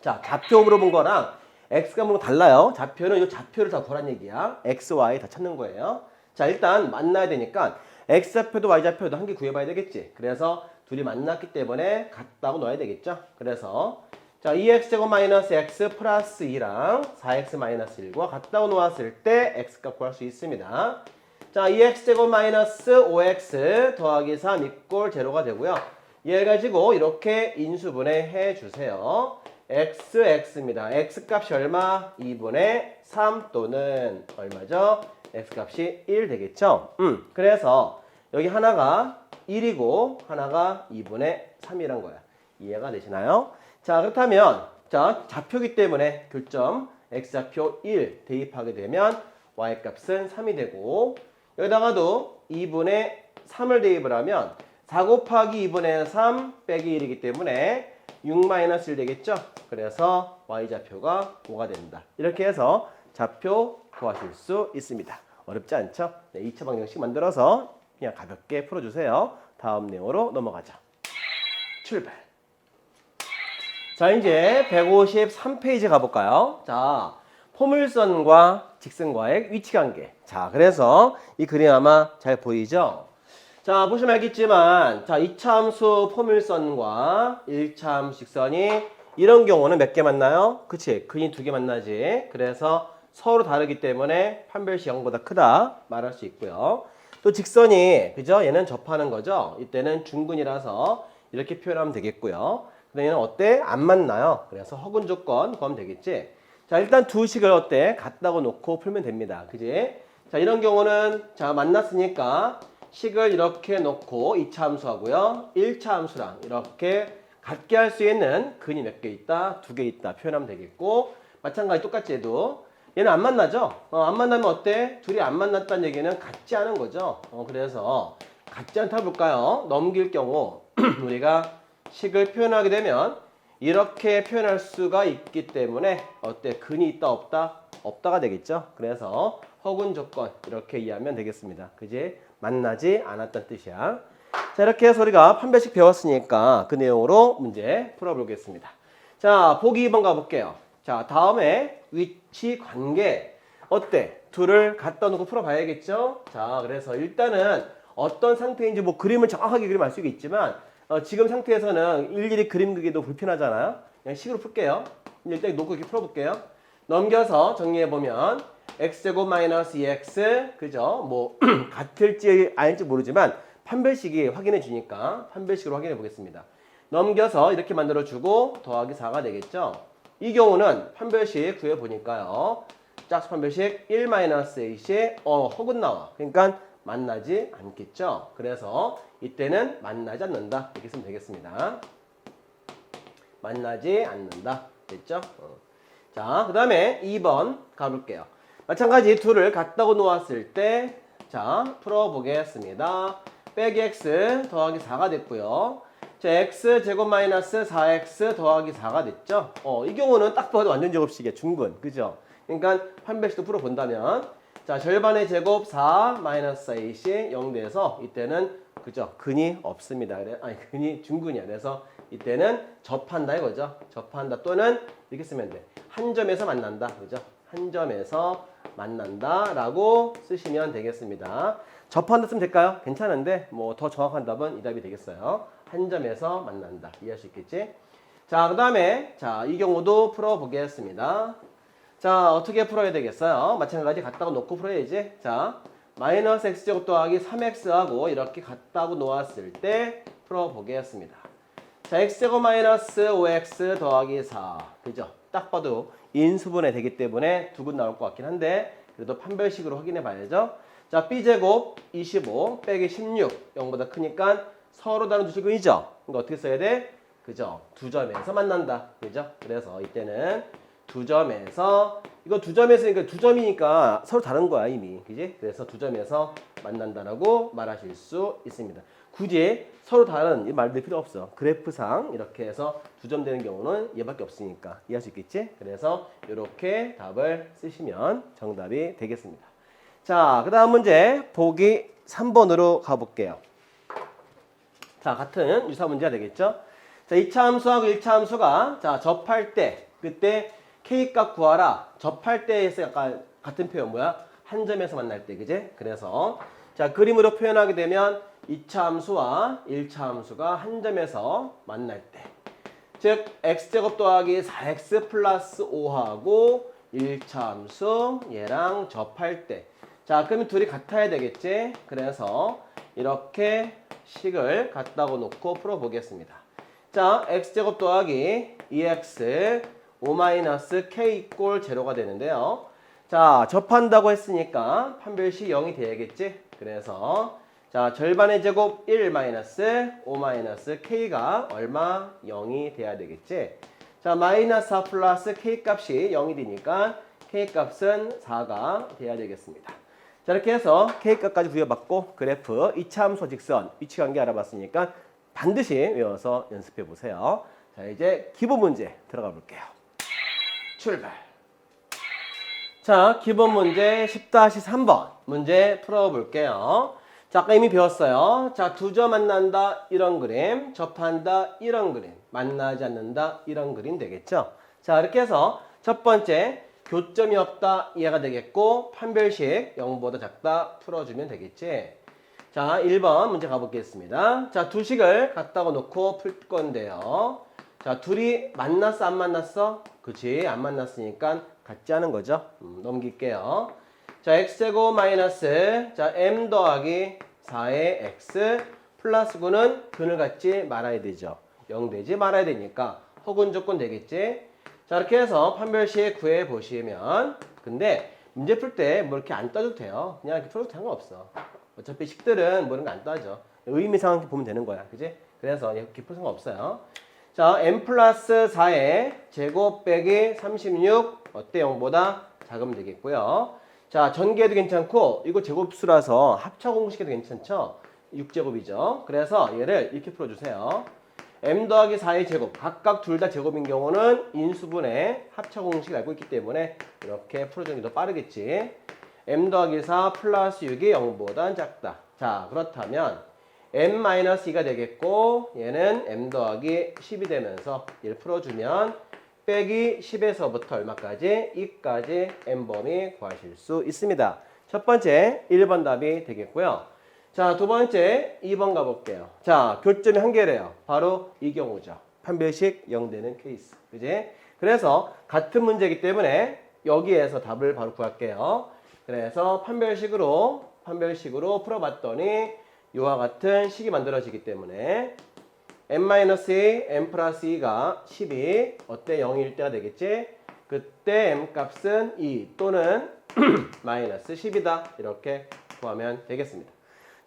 자, 좌표 물어본 거랑 x가 물어본 거 달라요. 좌표는 이 좌표를 다 구하란 얘기야. x, y 다 찾는 거예요. 자, 일단 만나야 되니까 x좌표도 y좌표도 한 개 구해봐야 되겠지. 그래서 둘이 만났기 때문에 같다고 넣어야 되겠죠. 그래서 자, 2x제곱 마이너스 x 플러스 2랑 4x 마이너스 1과 같다고 놓았을 때 x값 구할 수 있습니다. 자, 2x제곱 마이너스 5x 더하기 3 이꼴 제로가 되고요. 얘를 가지고 이렇게 인수분해 주세요. x입니다. x값이 얼마? 2분의 3 또는 얼마죠? x값이 1 되겠죠? 그래서 여기 하나가 1이고 하나가 2분의 3이란 거야. 이해가 되시나요? 자, 그렇다면 자, 좌표기 때문에 교점 x좌표 1 대입하게 되면 y값은 3이 되고 여기다가도 2분의 3을 대입을 하면 4 곱하기 2분의 3 빼기 1이기 때문에 6-1 되겠죠? 그래서 y좌표가 5가 된다. 이렇게 해서 좌표 구하실 수 있습니다. 어렵지 않죠? 네, 2차 방정식 만들어서 그냥 가볍게 풀어주세요. 다음 내용으로 넘어가죠. 출발! 자, 이제 153페이지 가볼까요? 자, 포물선과 직선과의 위치관계. 자, 그래서 이 그림 아마 잘 보이죠? 자, 보시면 알겠지만, 자, 2차 함수 포물선과 1차 함수 직선이 이런 경우는 몇 개 만나요? 그치? 근이 2개 만나지. 그래서 서로 다르기 때문에 판별식 0보다 크다 말할 수 있고요. 또 직선이, 그죠? 얘는 접하는 거죠? 이때는 중근이라서 이렇게 표현하면 되겠고요. 근데 얘는 어때? 안 만나요. 그래서 허근 조건 구하면 되겠지? 자, 일단 두 식을 어때? 같다고 놓고 풀면 됩니다. 그지? 자, 이런 경우는 자, 만났으니까 식을 이렇게 놓고 2차 함수하고요. 1차 함수랑 이렇게 같게 할 수 있는 근이 몇 개 있다? 2개 있다. 표현하면 되겠고 마찬가지 똑같이 해도 얘는 안 만나죠? 안 만나면 어때? 둘이 안 만났다는 얘기는 같지 않은 거죠. 그래서 같지 않다 볼까요? 넘길 경우 우리가 식을 표현하게 되면 이렇게 표현할 수가 있기 때문에 어때? 근이 있다 없다? 없다가 되겠죠. 그래서 허근 조건 이렇게 이해하면 되겠습니다. 그지? 만나지 않았다는 뜻이야. 자, 이렇게 해서 우리가 판별식 배웠으니까 그 내용으로 문제 풀어보겠습니다. 자, 보기 2번 가볼게요. 자, 다음에 위치 관계 어때? 둘을 갖다 놓고 풀어봐야겠죠? 자, 그래서 일단은 어떤 상태인지 뭐 그림을 정확하게 그리면 알 수가 있지만 지금 상태에서는 일일이 그림 그리기도 불편하잖아요. 그냥 식으로 풀게요. 일단 놓고 이렇게 풀어볼게요. 넘겨서 정리해보면 x제곱 마이너스 2x 그죠? 뭐 같을지 아닐지 모르지만 판별식이 확인해 주니까 판별식으로 확인해 보겠습니다. 넘겨서 이렇게 만들어주고 더하기 4가 되겠죠? 이 경우는 판별식 구해보니까요. 짝수 판별식 1-8이 허근 나와. 그러니까 만나지 않겠죠? 그래서 이때는 만나지 않는다. 이렇게 쓰면 되겠습니다. 만나지 않는다. 됐죠? 자, 그 다음에 2번 가볼게요. 마찬가지 둘을 같다고 놓았을 때 자, 풀어보겠습니다. 빼기 x 더하기 4가 됐고요. 자, x 제곱 마이너스 4x 더하기 4가 됐죠? 이 경우는 딱 봐도 완전 제곱식이야. 중근. 그죠? 그러니까 판별식도 풀어본다면 자, 절반의 제곱 4 마이너스 4이 0 돼서 이때는 그죠? 근이 없습니다. 아니, 근이 중근이야. 그래서 이때는 접한다 이거죠. 접한다 또는 이렇게 쓰면 돼. 한 점에서 만난다. 그죠? 한 점에서 만난다라고 쓰시면 되겠습니다. 접한다 쓰면 될까요? 괜찮은데 뭐 더 정확한 답은 이 답이 되겠어요. 한 점에서 만난다. 이해할 수 있겠지? 자, 그다음에 자, 이 경우도 풀어 보겠습니다. 자, 어떻게 풀어야 되겠어요? 마찬가지 같다고 놓고 풀어야지. 자, 마이너스 x제곱 더하기 3x하고 이렇게 같다고 놓았을 때 풀어 보겠습니다. 자, x제곱 마이너스 5x 더하기 4. 그죠? 딱 봐도 인수분해 되기 때문에 두 근 나올 것 같긴 한데 그래도 판별식으로 확인해 봐야죠. 자, b제곱 25 빼기 16 0보다 크니까 서로 다른 두 식근이죠. 그러니까 어떻게 써야 돼? 그죠? 두 점에서 만난다. 그죠? 그래서 이때는 두 점에서 이거 두 점에서니까 두 점이니까 서로 다른 거야 이미. 그지? 그래서 두 점에서 만난다라고 말하실 수 있습니다. 굳이 서로 다른 이 말들 필요 없어. 그래프상 이렇게 해서 두 점 되는 경우는 얘밖에 없으니까 이해할 수 있겠지? 그래서 이렇게 답을 쓰시면 정답이 되겠습니다. 자, 그 다음 문제 보기 3번으로 가볼게요. 자, 같은 유사 문제가 되겠죠? 자, 2차 함수하고 1차 함수가 자, 접할 때 그때 K값 구하라. 접할 때에서 약간 같은 표현 뭐야? 한 점에서 만날 때, 그제? 그래서 자, 그림으로 표현하게 되면 2차 함수와 1차 함수가 한 점에서 만날 때. 즉, x제곱 더하기 4x 플러스 5하고 1차 함수 얘랑 접할 때. 자, 그러면 둘이 같아야 되겠지? 그래서 이렇게 식을 갖다고 놓고 풀어보겠습니다. 자, x제곱 더하기 2x 5-k 꼴 제로가 되는데요. 자, 접한다고 했으니까 판별식 0이 돼야겠지? 그래서 자, 절반의 제곱 1 5 k가 얼마? 0이 돼야 되겠지? 자, 마이너스 4 플러스 k 값이 0이 되니까 k 값은 4가 돼야 되겠습니다. 자, 이렇게 해서 k 값까지 부여받고 그래프 이차함수 직선 위치관계 알아봤으니까 반드시 외워서 연습해 보세요. 자, 이제 기본 문제 들어가 볼게요. 출발. 자, 기본 문제 10-3번 문제 풀어볼게요. 자, 아까 이미 배웠어요. 자, 두 점 만난다 이런 그림, 접한다 이런 그림, 만나지 않는다 이런 그림 되겠죠. 자, 이렇게 해서 첫 번째 교점이 없다 이해가 되겠고 판별식 0보다 작다 풀어주면 되겠지. 자, 1번 문제 가보겠습니다. 자, 두 식을 갖다가 놓고 풀 건데요. 자, 둘이 만났어 안 만났어? 그치, 안 만났으니까 같지 않은 거죠. 넘길게요. 자, x제곱 마이너스 자 m 더하기 4의 x 플러스 9는 근을 갖지 말아야 되죠. 0 되지 말아야 되니까 혹은 조건 되겠지. 자, 이렇게 해서 판별식 구해 보시면 근데 문제 풀 때 뭐 이렇게 안 따져도 돼요. 그냥 이렇게 풀어도 상관없어. 어차피 식들은 뭐 이런 거 안 따져. 의미상 보면 되는 거야. 그지? 그래서 이렇게 풀 상관없어요. 자, m 플러스 4의 제곱 빼기 36 어때? 0보다 작으면 되겠고요. 자, 전개도 괜찮고 이거 제곱수라서 합차 공식에도 괜찮죠? 6제곱이죠. 그래서 얘를 이렇게 풀어주세요. m 더하기 4의 제곱 각각 둘 다 제곱인 경우는 인수분해 합차 공식을 알고 있기 때문에 이렇게 풀어주는 게 더 빠르겠지. m 더하기 4 플러스 6이 0보다 작다. 자, 그렇다면 m-2가 되겠고 얘는 m 더하기 10이 되면서 얘를 풀어주면 빼기 10에서부터 얼마까지? 2까지 n범위 구하실 수 있습니다. 첫 번째 1번 답이 되겠고요. 자, 두 번째 2번 가볼게요. 자, 교점이 한 개래요. 바로 이 경우죠. 판별식 0 되는 케이스. 그지? 그래서 같은 문제이기 때문에 여기에서 답을 바로 구할게요. 그래서 판별식으로 풀어봤더니 이와 같은 식이 만들어지기 때문에 m-2, m 플러스 2가 10이 어때? 0일 때가 되겠지? 그때 m 값은 2 또는 마이너스 10이다. 이렇게 구하면 되겠습니다.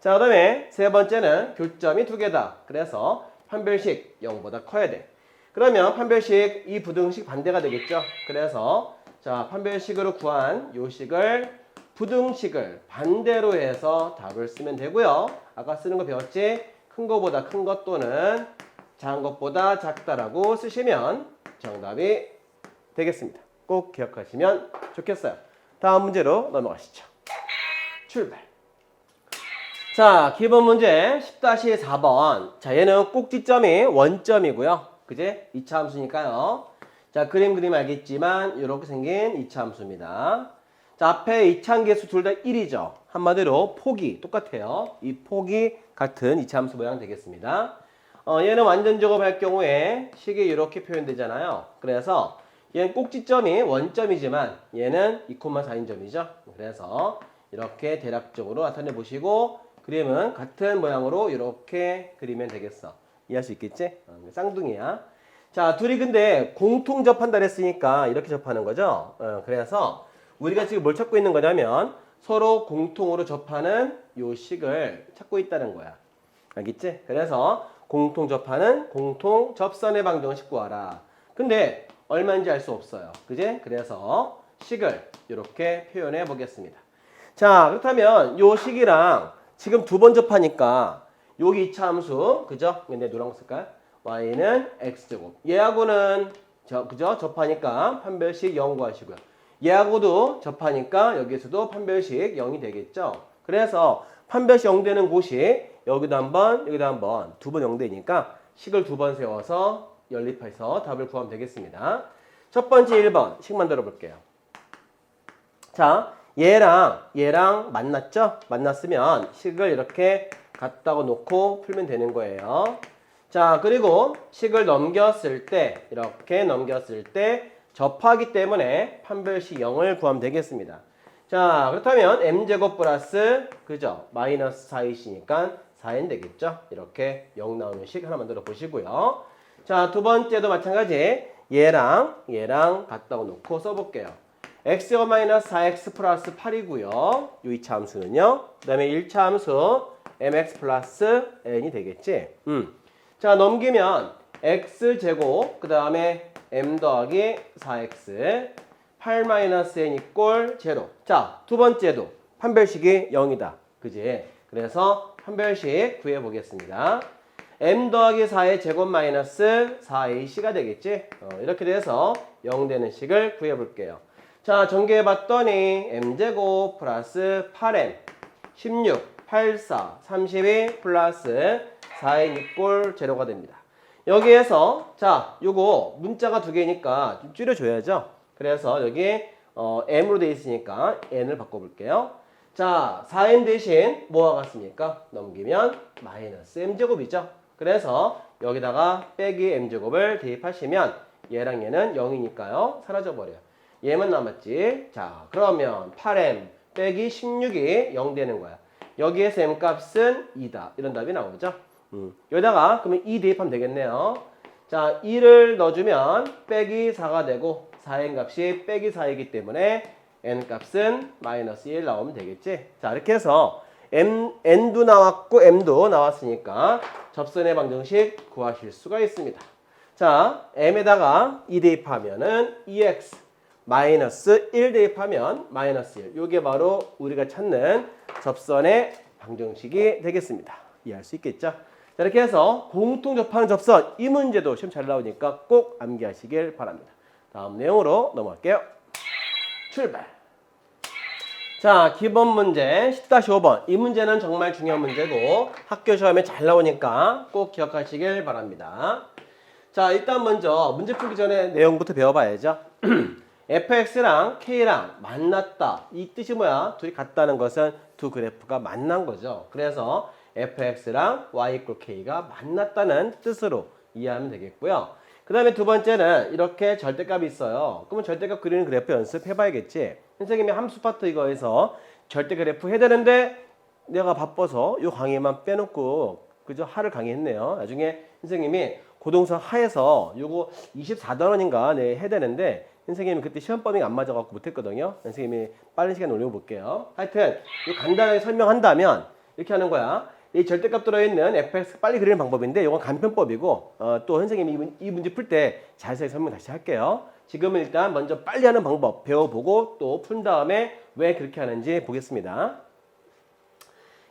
자, 그 다음에 세 번째는 교점이 두 개다. 그래서 판별식 0보다 커야 돼. 그러면 판별식 이 부등식 반대가 되겠죠? 그래서 자, 판별식으로 구한 요 식을 부등식을 반대로 해서 답을 쓰면 되고요. 아까 쓰는 거 배웠지? 큰 거보다 큰 것 또는 작은 것보다 작다라고 쓰시면 정답이 되겠습니다. 꼭 기억하시면 좋겠어요. 다음 문제로 넘어가시죠. 출발. 자, 기본 문제 10-4번. 자, 얘는 꼭지점이 원점이고요. 그제? 2차 함수니까요. 자, 그림 알겠지만 이렇게 생긴 2차 함수입니다. 자, 앞에 이차함계수 둘 다 1이죠. 한마디로 폭이 똑같아요. 이 폭이 같은 이차함수 모양 되겠습니다. 얘는 완전 제곱할 경우에 식이 이렇게 표현되잖아요. 그래서 얘는 꼭지점이 원점이지만 얘는 2,4인 점이죠. 그래서 이렇게 대략적으로 나타내 보시고 그림은 같은 모양으로 이렇게 그리면 되겠어. 이해할 수 있겠지? 쌍둥이야. 자, 둘이 근데 공통 접한다 했으니까 이렇게 접하는 거죠. 그래서 우리가 지금 뭘 찾고 있는 거냐면 서로 공통으로 접하는 요 식을 찾고 있다는 거야. 알겠지? 그래서 공통 접하는 공통 접선의 방정식 구하라. 근데 얼마인지 알 수 없어요. 그지? 그래서 식을 이렇게 표현해 보겠습니다. 자, 그렇다면 요 식이랑 지금 두 번 접하니까 여기 2차 함수, 그죠? 근데 노란 거 쓸까요? y는 x제곱. 얘하고는 그죠? 접하니까 판별식 0 구하시고요. 얘하고도 접하니까 여기에서도 판별식 0이 되겠죠. 그래서 판별식 0 되는 곳이 여기도 한번 여기도 한번 두 번 0 되니까 식을 두 번 세워서 연립해서 답을 구하면 되겠습니다. 첫 번째 1번 식 만들어 볼게요. 자, 얘랑 만났죠? 만났으면 식을 이렇게 갖다가 놓고 풀면 되는 거예요. 자, 그리고 식을 넘겼을 때 이렇게 넘겼을 때 접하기 때문에 판별식 0을 구하면 되겠습니다. 자, 그렇다면 m제곱 플러스 그죠? 마이너스 4이시니까 4n 되겠죠? 이렇게 0 나오는 식 하나 만들어 보시고요. 자, 두 번째도 마찬가지 얘랑 같다고 놓고 써볼게요. x-4x 플러스 8이고요. 요 2차 함수는요. 그 다음에 1차 함수 mx 플러스 n이 되겠지. 자, 넘기면 x제곱 그 다음에 m 더하기 4x 8-n 이꼴 0. 자, 두 번째도 판별식이 0이다. 그지? 그래서 판별식 구해보겠습니다. m 더하기 4의 제곱 마이너스 4ac가 되겠지? 이렇게 돼서 0 되는 식을 구해볼게요. 자, 전개해봤더니 m제곱 플러스 8m 16, 84, 32 플러스 4n 이꼴 0가 됩니다. 여기에서 자, 요거 문자가 두 개니까 좀 줄여줘야죠. 그래서 여기 m으로 되어 있으니까 n을 바꿔볼게요. 자, 4n 대신 뭐와 같습니까? 넘기면 마이너스 m제곱이죠. 그래서 여기다가 빼기 m제곱을 대입하시면 얘랑 얘는 0이니까요. 사라져버려요. 얘만 남았지. 자, 그러면 8m 빼기 16이 0 되는 거야. 여기에서 m값은 2다. 이런 답이 나오죠. 여기다가 그러면 2 대입하면 되겠네요. 자, 2를 넣어주면 빼기 4가 되고 4n 값이 빼기 4이기 때문에 n 값은 마이너스 1 나오면 되겠지. 자, 이렇게 해서 n도 나왔고 m도 나왔으니까 접선의 방정식 구하실 수가 있습니다. 자, m에다가 2 대입하면은 2x 마이너스 1 대입하면 마이너스 1. 요게 바로 우리가 찾는 접선의 방정식이 되겠습니다. 이해할 수 있겠죠? 자, 이렇게 해서 공통 접하는 접선 이 문제도 시험 잘 나오니까 꼭 암기하시길 바랍니다. 다음 내용으로 넘어갈게요. 출발. 자, 기본 문제 10-5번. 이 문제는 정말 중요한 문제고 학교 시험에 잘 나오니까 꼭 기억하시길 바랍니다. 자, 일단 먼저 문제 풀기 전에 내용부터 배워봐야죠. fx랑 k랑 만났다. 이 뜻이 뭐야? 둘이 같다는 것은 두 그래프가 만난 거죠. 그래서 fx랑 y = k가 만났다는 뜻으로 이해하면 되겠고요. 그 다음에 두 번째는 이렇게 절대값이 있어요. 그러면 절대값 그리는 그래프 연습해봐야겠지. 선생님이 함수 파트 이거에서 절대 그래프 해야 되는데 내가 바빠서 요 강의만 빼놓고 그죠? 하를 강의했네요. 나중에 선생님이 고동선 하에서 요거 24단원인가 네, 해야 되는데 선생님이 그때 시험 범위가 안 맞아갖고 못했거든요. 선생님이 빠른 시간 올려볼게요. 하여튼 요 간단하게 설명한다면 이렇게 하는 거야. 이 절대값 들어있는 fx 빨리 그리는 방법인데 이건 간편법이고 또 선생님이 이 문제 풀 때 자세히 설명 다시 할게요. 지금은 일단 먼저 빨리 하는 방법 배워보고 또 푼 다음에 왜 그렇게 하는지 보겠습니다.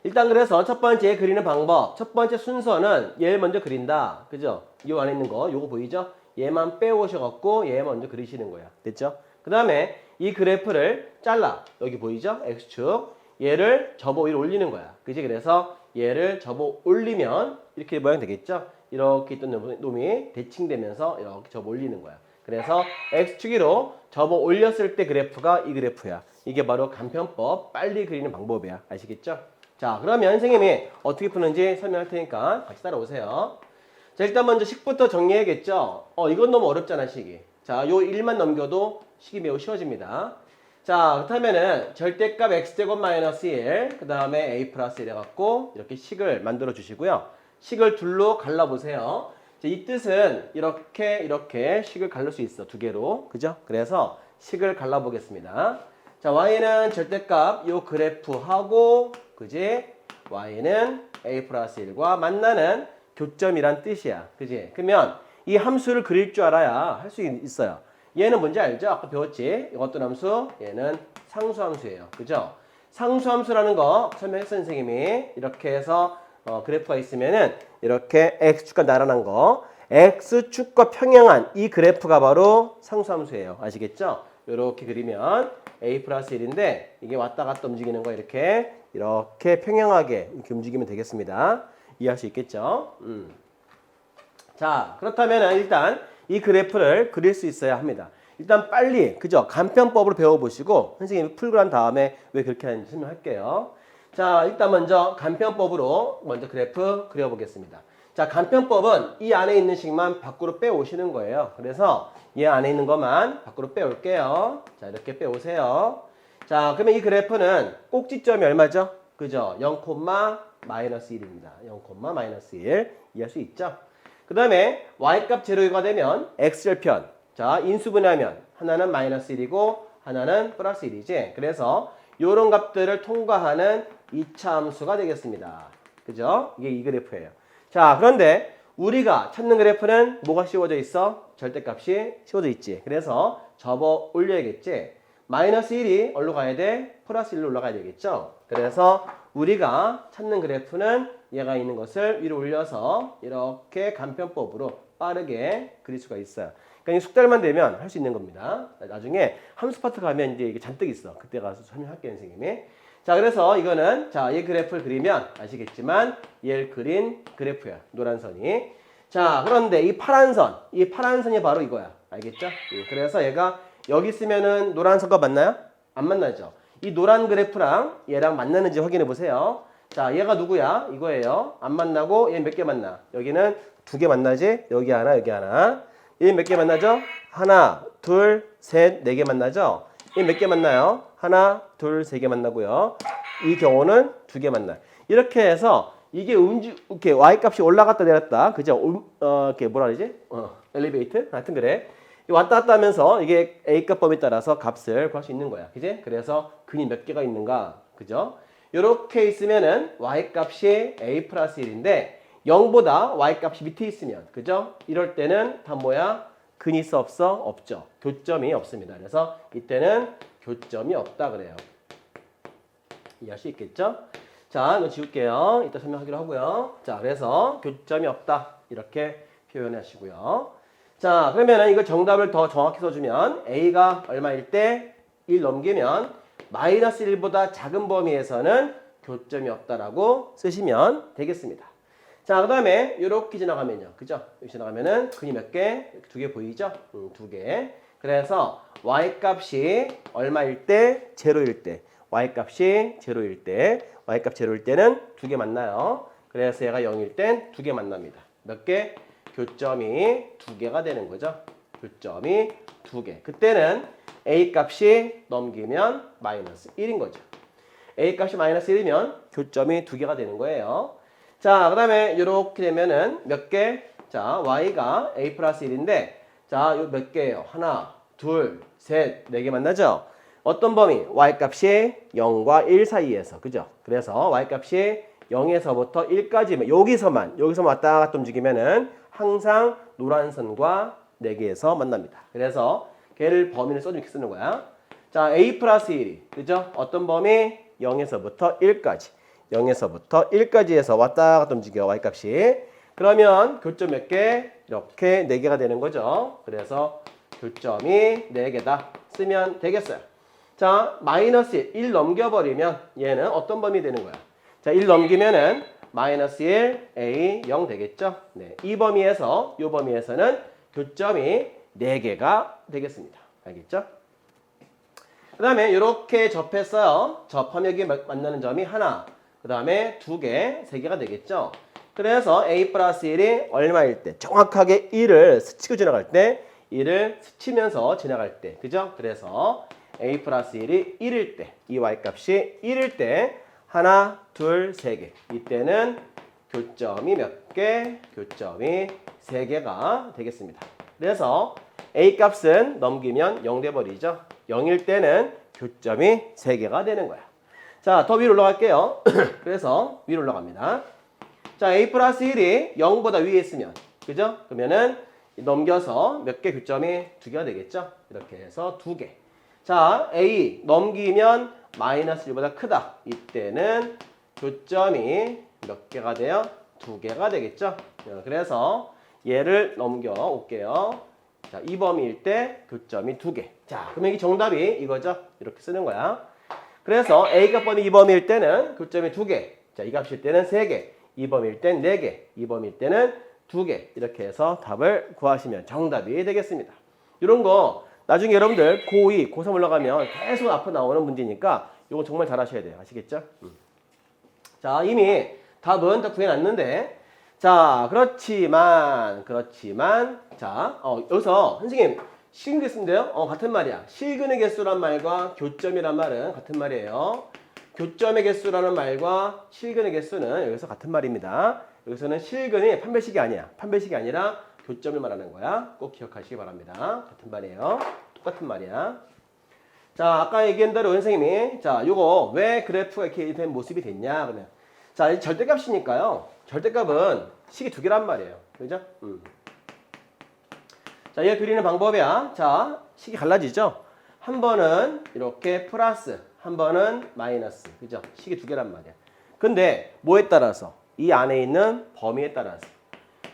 일단 그래서 첫 번째 그리는 방법 첫 번째 순서는 얘를 먼저 그린다. 그죠? 이 안에 있는 거 요거 보이죠? 얘만 빼오셔갖고 얘 먼저 그리시는 거야. 됐죠? 그 다음에 이 그래프를 잘라. 여기 보이죠? X축. 얘를 접어 위로 올리는 거야. 그지? 그래서 얘를 접어 올리면 이렇게 모양 되겠죠? 이렇게 있던 놈이 대칭되면서 이렇게 접어 올리는 거야. 그래서 X축 위로 접어 올렸을 때 그래프가 이 그래프야. 이게 바로 간편법 빨리 그리는 방법이야. 아시겠죠? 자, 그러면 선생님이 어떻게 푸는지 설명할 테니까 같이 따라오세요. 자, 일단 먼저 식부터 정리해야겠죠? 이건 너무 어렵잖아, 식이. 자, 요 1만 넘겨도 식이 매우 쉬워집니다. 자, 그렇다면은 절대값 x제곱 마이너스 1, 그 다음에 a 플러스 1 해갖고 이렇게 식을 만들어 주시고요. 식을 둘로 갈라보세요. 자, 이 뜻은 이렇게 식을 갈릴 수 있어, 두 개로. 그죠? 그래서 식을 갈라보겠습니다. 자, y는 절대값 요 그래프하고, 그지? y는 a 플러스 1과 만나는 교점이란 뜻이야. 그지? 그러면 이 함수를 그릴 줄 알아야 할 수 있어요. 얘는 뭔지 알죠? 아까 배웠지? 이것도 함수, 얘는 상수함수예요. 그죠? 상수함수라는 거 설명했어, 선생님이. 이렇게 해서 그래프가 있으면은 이렇게 x축과 나란한 거, x축과 평행한 이 그래프가 바로 상수함수예요. 아시겠죠? 이렇게 그리면 a 플러스 1인데 이게 왔다 갔다 움직이는 거 이렇게 평행하게 이렇게 움직이면 되겠습니다. 이해할 수 있겠죠? 자, 그렇다면 일단 이 그래프를 그릴 수 있어야 합니다. 일단 빨리 그죠? 간편법으로 배워보시고 선생님이 풀고 난 다음에 왜 그렇게 하는지 설명할게요. 자, 일단 먼저 간편법으로 먼저 그래프 그려보겠습니다. 자, 간편법은 이 안에 있는 식만 밖으로 빼오시는 거예요. 그래서 이 안에 있는 것만 밖으로 빼올게요. 자, 이렇게 빼오세요. 자, 그러면 이 그래프는 꼭지점이 얼마죠? 그죠? 0, 마이너스 1입니다. 0, 마이너스 1 이해할 수 있죠? 그 다음에 y값 제로가 되면 x절편. 자, 인수분해하면 하나는 마이너스 1이고 하나는 플러스 1이지. 그래서 이런 값들을 통과하는 2차 함수가 되겠습니다. 그죠? 이게 이 그래프예요. 자, 그런데 우리가 찾는 그래프는 뭐가 씌워져 있어? 절대값이 씌워져 있지. 그래서 접어 올려야겠지. 마이너스 1이 어디로 가야 돼? 플러스 1로 올라가야 되겠죠. 그래서 우리가 찾는 그래프는 얘가 있는 것을 위로 올려서 이렇게 간편법으로 빠르게 그릴 수가 있어요. 그러니까 이 숙달만 되면 할 수 있는 겁니다. 나중에 함수 파트 가면 이제 이게 잔뜩 있어. 그때 가서 설명할게요, 선생님이. 자, 그래서 이거는 자, 이 그래프를 그리면 아시겠지만 얘를 그린 그래프야. 노란 선이. 자, 그런데 이 파란 선이 바로 이거야. 알겠죠? 그래서 얘가 여기 있으면은 노란 선과 맞나요? 안 만나죠. 이 노란 그래프랑 얘랑 만나는지 확인해 보세요. 자, 얘가 누구야? 이거예요. 안 만나고 얘 몇 개 만나? 여기는 2개 만나지? 여기 하나, 여기 하나. 얘 몇 개 만나죠? 하나, 둘, 셋, 4개 만나죠? 얘 몇 개 만나요? 하나, 둘, 3개 만나고요. 이 경우는 2개 만나요. 이렇게 해서 이게 이렇게 y값이 올라갔다 내렸다. 그죠? 이렇게 뭐라 그러지? 엘리베이터? 하여튼 그래. 왔다 갔다 하면서 이게 A값 범위에 따라서 값을 구할 수 있는 거야. 그지? 그래서 근이 몇 개가 있는가? 그죠? 이렇게 있으면은 y값이 A 플러스 1인데 0보다 y값이 밑에 있으면 그죠? 이럴 때는 다 뭐야? 근이 있어 없어? 없죠. 교점이 없습니다. 그래서 이때는 교점이 없다 그래요. 이해할 수 있겠죠? 자, 이거 지울게요. 이따 설명하기로 하고요. 자, 그래서 교점이 없다. 이렇게 표현하시고요. 자, 그러면은 이거 정답을 더 정확히 써주면 A가 얼마일 때 1 넘기면 마이너스 1보다 작은 범위에서는 교점이 없다라고 쓰시면 되겠습니다. 자, 그 다음에 이렇게 지나가면요. 그죠? 여기 지나가면은 근이 몇 개? 2개 보이죠? 2개. 그래서 y값이 얼마일 때? 제로일 때. y값이 제로일 때. y값 제로일 때는 2개 만나요. 그래서 얘가 0일 땐 2개 만납니다. 몇 개? 교점이 2개가 되는 거죠. 교점이 2개. 그때는 A값이 넘기면 마이너스 1인 거죠. A값이 마이너스 1이면 교점이 2개가 되는 거예요. 자, 그 다음에 이렇게 되면은 몇 개? 자, Y가 A 플러스 1인데 자, 요 몇 개예요? 하나, 둘, 셋, 4개 만나죠? 어떤 범위? Y값이 0과 1 사이에서. 그죠? 그래서 Y값이 0에서부터 1까지면 여기서만 왔다 갔다 움직이면은 항상 노란 선과 4개에서 만납니다. 그래서 걔를 범위를 써서 이렇게 쓰는 거야. 자, A 플러스 1이 그죠? 어떤 범위? 0에서부터 1까지. 0에서부터 1까지에서 왔다 갔다 움직여 y값이. 그러면 교점 몇 개? 이렇게 4개가 되는 거죠. 그래서 교점이 4개다 쓰면 되겠어요. 자, 마이너스 1 넘겨버리면 얘는 어떤 범위 되는 거야? 자, 1 넘기면은 마이너스 1, A 0 되겠죠? 네, 이 범위에서는 교점이 4개가 되겠습니다. 알겠죠? 그 다음에 이렇게 접했어요. 접하면 여기 만나는 점이 하나, 그 다음에 2개, 3개가 되겠죠? 그래서 A 플러스 1이 얼마일 때? 정확하게 1을 스치고 지나갈 때, 1을 스치면서 지나갈 때, 그죠? 그래서 A 플러스 1이 1일 때, 이 Y값이 1일 때, 하나, 둘, 3개. 이때는 교점이 몇 개? 교점이 3개가 되겠습니다. 그래서 A값은 넘기면 0 돼버리죠. 0일 때는 교점이 3개가 되는 거야. 자, 더 위로 올라갈게요. 그래서 위로 올라갑니다. 자, A 플러스 1이 0보다 위에 있으면, 그죠? 그러면은 넘겨서 몇 개 교점이 2개가 되겠죠? 이렇게 해서 2개. 자, A 넘기면 마이너스 1보다 크다. 이때는 교점이 몇 개가 돼요? 2개가 되겠죠? 그래서 얘를 넘겨 올게요. 자, 이 범위일 때 교점이 2개. 자, 그러면 이 정답이 이거죠? 이렇게 쓰는 거야. 그래서 A값 범위 이 범위일 때는 교점이 2개. 자, 이 값일 때는 3개. 이 범위일 땐 4개. 이 범위일 때는 2개. 이렇게 해서 답을 구하시면 정답이 되겠습니다. 이런 거 나중에 여러분들 고2, 고3 올라가면 계속 앞으로 나오는 문제니까 이거 정말 잘 하셔야 돼요. 아시겠죠? 자, 이미 답은 다 구해놨는데 자, 그렇지만 자, 여기서 선생님 실근 개수인데요? 같은 말이야. 실근의 개수란 말과 교점이란 말은 같은 말이에요. 교점의 개수라는 말과 실근의 개수는 여기서 같은 말입니다. 여기서는 실근이 판별식이 아니야. 판별식이 아니라 교점을 말하는 거야. 꼭 기억하시기 바랍니다. 같은 말이에요. 똑같은 말이야. 자, 아까 얘기한 대로 선생님이 자, 요거 왜 그래프가 이렇게 된 모습이 됐냐 그러면 자, 이 절대값이니까요. 절대값은 식이 두 개란 말이에요. 그죠? 자, 얘 그리는 방법이야. 자, 식이 갈라지죠? 한 번은 이렇게 플러스, 한 번은 마이너스. 그죠? 식이 두 개란 말이야. 근데 뭐에 따라서? 이 안에 있는 범위에 따라서.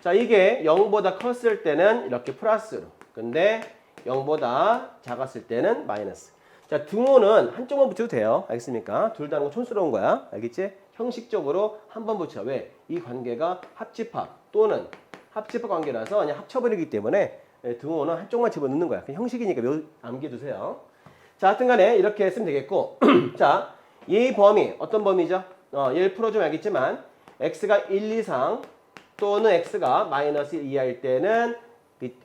자, 이게 0보다 컸을 때는 이렇게 플러스로. 근데 0보다 작았을 때는 마이너스. 자, 등호는 한쪽만 붙여도 돼요. 알겠습니까? 둘 다 하는 거 촌스러운 거야. 알겠지? 형식적으로 한 번 붙여. 왜? 이 관계가 합집합 또는 합집합 관계라서 그냥 합쳐버리기 때문에 등호는 한쪽만 집어넣는 거야. 그냥 형식이니까 암기해두세요. 자, 하여튼 간에 이렇게 했으면 되겠고 자, 이 범위 어떤 범위죠? 얘를 풀어주면 알겠지만 x가 1 이상 또는 x가 마이너스 1 이하일 때는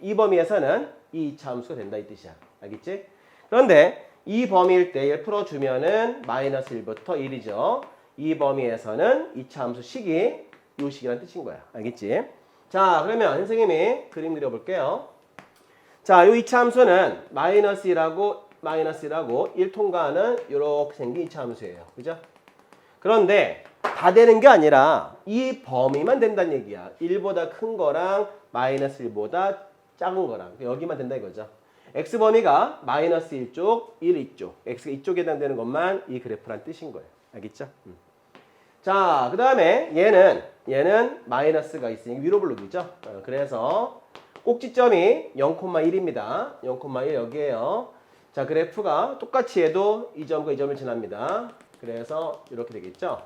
이 범위에서는 이 이차 함수가 된다 이 뜻이야. 알겠지? 그런데 이 범위일 때 얘를 풀어주면은 마이너스 1부터 1이죠. 이 범위에서는 이차 함수 식이 요 식이라는 뜻인 거야. 알겠지? 자, 그러면 선생님이 그림 그려볼게요. 자, 요 이차 함수는 마이너스 1하고 1 통과하는 이렇게 생긴 이차 함수예요. 그죠? 그런데 다 되는 게 아니라 이 범위만 된다는 얘기야. 1보다 큰 거랑 마이너스 1보다 작은 거랑 여기만 된다 이거죠. x범위가 마이너스 1쪽, 1 이쪽, x가 이쪽에 해당되는 것만 이 그래프란 뜻인 거예요. 알겠죠? 자, 그 다음에 얘는 마이너스가 있으니 위로 블록이죠. 그래서 꼭지점이 0,1입니다. 0,1 여기에요. 자, 그래프가 똑같이 해도 이 점과 이 점을 지납니다. 그래서 이렇게 되겠죠.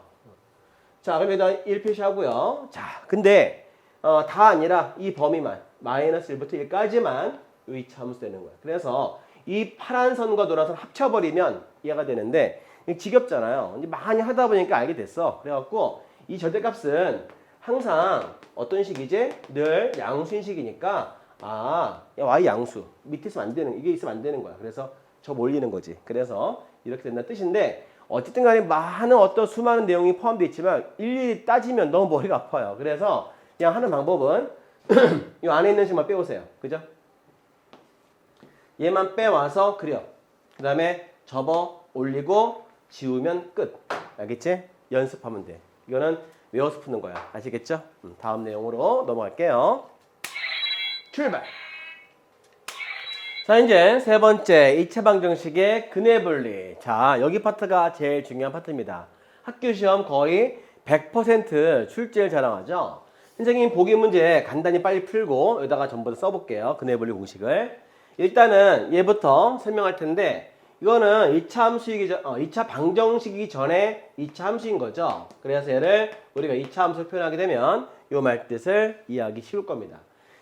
자, 그럼 여기다 1 표시하고요. 자, 근데 다 아니라 이 범위만 마이너스 1부터 1까지만 요 이차 함수 되는 거야. 그래서 이 파란 선과 노란 선 합쳐버리면 이해가 되는데 지겹잖아요. 많이 하다 보니까 알게 됐어. 그래갖고 이 절대값은 항상 어떤 식이지? 늘 양수인 식이니까 y 양수 밑에 있으면 안 되는 이게 있으면 안 되는 거야. 그래서 저 몰리는 거지. 그래서 이렇게 된다는 뜻인데 어쨌든 간에 많은 어떤 수많은 내용이 포함되어 있지만 일일이 따지면 너무 머리가 아파요. 그래서 그냥 하는 방법은 이 안에 있는 식만 빼오세요. 그죠? 얘만 빼와서 그려. 그 다음에 접어 올리고 지우면 끝. 알겠지? 연습하면 돼. 이거는 외워서 푸는 거야. 아시겠죠? 다음 내용으로 넘어갈게요. 출발! 자, 이제 세 번째 2차 방정식의 근해 분리. 자, 여기 파트가 제일 중요한 파트입니다. 학교 시험 거의 100% 출제를 자랑하죠. 선생님 보기 문제 간단히 빨리 풀고 여기다가 전부 다 써볼게요. 근해 분리 공식을. 일단은 얘부터 설명할 텐데 이거는 2차 함수이기 전, 2차 방정식이기 전에 2차 함수인 거죠. 그래서 얘를 우리가 2차 함수로 표현하게 되면 요 말뜻을 이해하기 쉬울 겁니다.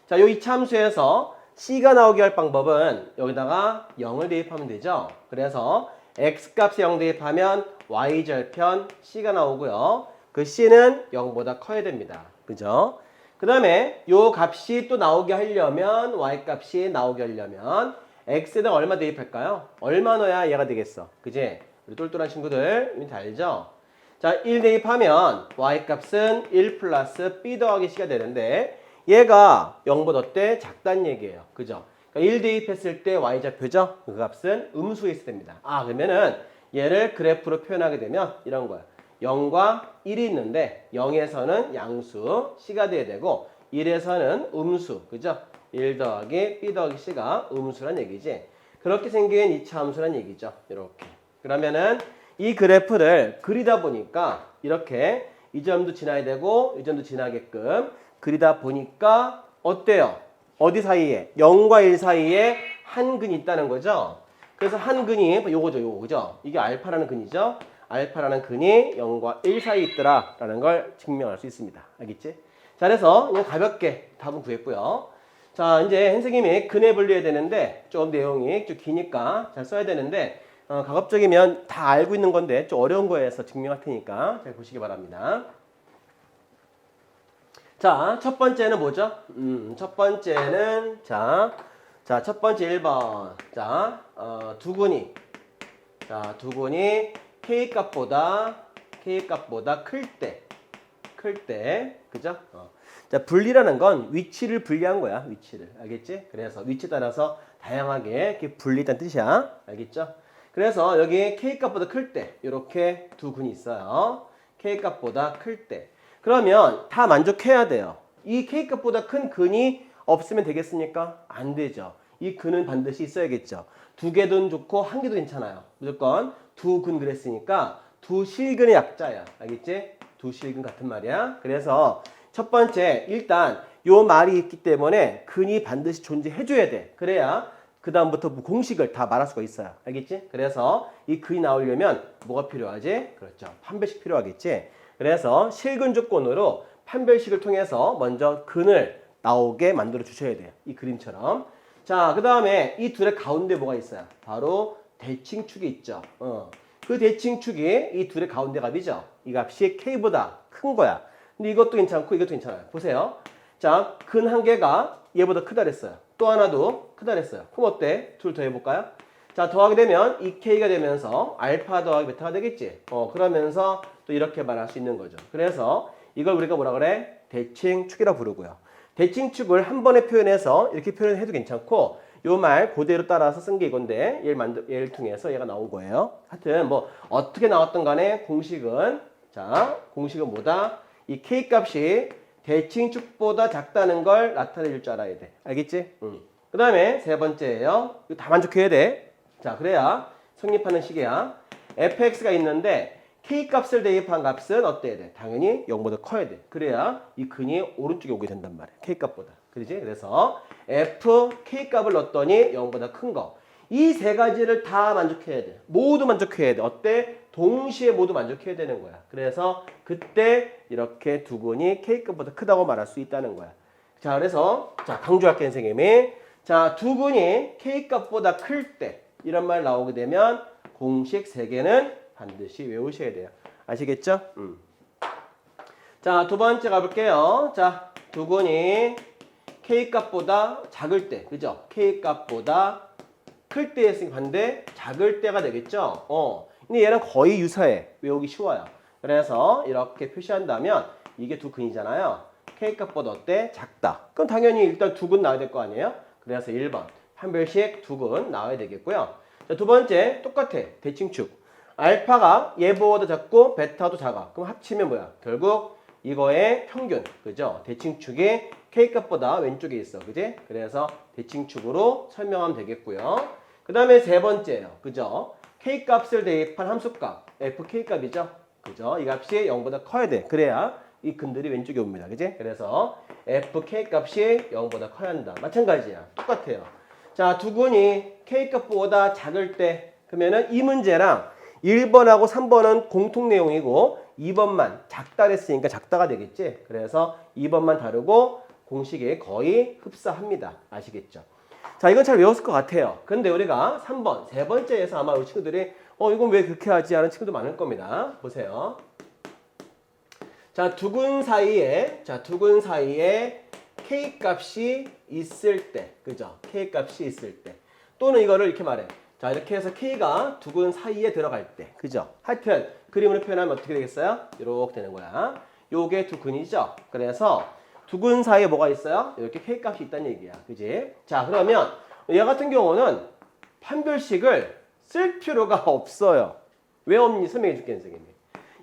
자, 요 2차 함수에서 c가 나오게 할 방법은 여기다가 0을 대입하면 되죠. 그래서 x값에 0 대입하면 y절편 c가 나오고요. 그 c는 0보다 커야 됩니다. 그죠? 그 다음에 요 값이 또 나오게 하려면 y값이 나오게 하려면 x에다 얼마 대입할까요? 얼마 넣어야 얘가 되겠어. 그지? 우리 똘똘한 친구들 이미 다 알죠? 자, 1 대입하면 y값은 1 플러스 b 더하기 c가 되는데 얘가 0보다 어때? 작다는 얘기예요. 그죠? 그러니까 1 대입했을 때 y좌표죠? 그 값은 음수에 있어야 됩니다. 그러면은 얘를 그래프로 표현하게 되면 이런 거야. 0과 1이 있는데 0에서는 양수 c가 돼야 되고 1에서는 음수. 그죠? 1 더하기 b 더하기 c가 음수란 얘기지. 그렇게 생긴 2차 함수란 얘기죠. 이렇게. 그러면은 이 그래프를 그리다 보니까 이렇게 이 점도 지나야 되고 이 점도 지나게끔 그리다 보니까 어때요? 어디 사이에? 0과 1 사이에 한 근이 있다는 거죠. 그래서 한 근이 요거죠. 요거. 그죠? 이게 알파라는 근이죠. 알파라는 근이 0과 1 사이에 있더라라는 걸 증명할 수 있습니다. 알겠지? 자, 그래서 그냥 가볍게 답은 구했고요. 자, 이제 선생님이 근해 분리해야 되는데 좀 내용이 좀 기니까 잘 써야 되는데 가급적이면 다 알고 있는 건데 좀 어려운 거에서 증명할 테니까 잘 보시기 바랍니다. 자, 첫 번째는 뭐죠? 첫 번째는 첫 번째 1번. 두 근이 K 값보다 클 때, 그죠? 자, 분리라는 건 위치를 분리한 거야, 위치를. 알겠지? 그래서 위치에 따라서 다양하게 이렇게 분리했다는 뜻이야. 알겠죠? 그래서 여기 K 값보다 클 때, 이렇게 두 근이 있어요. K 값보다 클 때. 그러면 다 만족해야 돼요. 이 K 값보다 큰 근이 없으면 되겠습니까? 안 되죠. 이 근은 반드시 있어야겠죠. 두 개든 좋고 한 개도 괜찮아요. 무조건 두 근 그랬으니까 두 실근의 약자야. 알겠지? 두 실근 같은 말이야. 그래서 첫 번째 일단 요 말이 있기 때문에 근이 반드시 존재해줘야 돼. 그래야 그 다음부터 공식을 다 말할 수가 있어요. 알겠지? 그래서 이 근이 나오려면 뭐가 필요하지? 그렇죠. 판별식 필요하겠지? 그래서 실근 조건으로 판별식을 통해서 먼저 근을 나오게 만들어 주셔야 돼요. 이 그림처럼. 자, 그 다음에 이 둘의 가운데 뭐가 있어요? 바로 대칭축이 있죠. 그 대칭축이 이 둘의 가운데 값이죠. 이 값이 K보다 큰 거야. 근데 이것도 괜찮고 이것도 괜찮아요. 보세요. 자, 근 한 개가 얘보다 크다 그랬어요. 또 하나도 크다 그랬어요. 그럼 어때? 둘 더 해볼까요? 자, 더하게 되면 이 K가 되면서 알파 더하기 베타가 되겠지. 그러면서 또 이렇게 말할 수 있는 거죠. 그래서 이걸 우리가 뭐라 그래? 대칭축이라고 부르고요. 대칭축을 한 번에 표현해서 이렇게 표현해도 괜찮고 요 말 그대로 따라서 쓴 게 이건데 얘를 통해서 얘가 나온 거예요. 하여튼 뭐 어떻게 나왔던 간에 공식은 뭐다? 이 K 값이 대칭축보다 작다는 걸 나타내 줄 줄 알아야 돼. 알겠지? 그 다음에 세 번째예요. 이거 다 만족해야 돼. 자, 그래야 성립하는 식이야. fx가 있는데 K 값을 대입한 값은 어때야 돼? 당연히 0보다 커야 돼. 그래야 이 근이 오른쪽에 오게 된단 말이야. K 값보다. 그렇지? 그래서 f K 값을 넣었더니 0보다 큰 거. 이 세 가지를 다 만족해야 돼. 모두 만족해야 돼. 어때? 동시에 모두 만족해야 되는 거야. 그래서 그때 이렇게 두 근이 K 값보다 크다고 말할 수 있다는 거야. 자, 그래서 강조할게 선생님이 두 근이 K 값보다 클 때 이런 말 나오게 되면 공식 세 개는 반드시 외우셔야 돼요. 아시겠죠? 자, 두 번째 가볼게요. 자, 두 근이 K 값보다 작을 때, 그죠? K 값보다 클 때 했으니까 반대 작을 때가 되겠죠? 근데 얘는 거의 유사해. 외우기 쉬워요. 그래서 이렇게 표시한다면 이게 두 근이잖아요. K 값보다 어때? 작다. 그럼 당연히 일단 두 근 나와야 될 거 아니에요? 그래서 1번 판별식 두 근 나와야 되겠고요. 자, 두 번째 똑같아. 대칭축. 알파가 얘보다 작고 베타도 작아. 그럼 합치면 뭐야? 결국 이거의 평균. 그죠? 대칭축이 K 값보다 왼쪽에 있어. 그지? 그래서 대칭축으로 설명하면 되겠고요. 그 다음에 세 번째예요. 그죠? K 값을 대입한 함수값. FK 값이죠? 그죠? 이 값이 0보다 커야 돼. 그래야 이 근들이 왼쪽에 옵니다. 그지? 그래서 FK 값이 0보다 커야 한다. 마찬가지야. 똑같아요. 자, 두 근이 K 값보다 작을 때 그러면은 이 문제랑 1번하고 3번은 공통 내용이고 2번만 작다 그랬으니까 작다가 되겠지. 그래서 2번만 다르고 공식에 거의 흡사합니다. 아시겠죠? 자, 이건 잘 외웠을 것 같아요. 근데 우리가 3번, 세 번째에서 아마 우리 친구들이 이건 왜 그렇게 하지? 하는 친구도 많을 겁니다. 보세요. 자, 두 근 사이에 K 값이 있을 때, 그죠? K 값이 있을 때. 또는 이거를 이렇게 말해. 자, 이렇게 해서 K가 두 근 사이에 들어갈 때, 그죠? 하여튼 그림으로 표현하면 어떻게 되겠어요? 이렇게 되는 거야. 요게 두 근이죠? 그래서 두 근 사이에 뭐가 있어요? 이렇게 K 값이 있다는 얘기야. 그지? 자, 그러면 얘 같은 경우는 판별식을 쓸 필요가 없어요. 왜 없니? 설명해 줄게, 선생님이.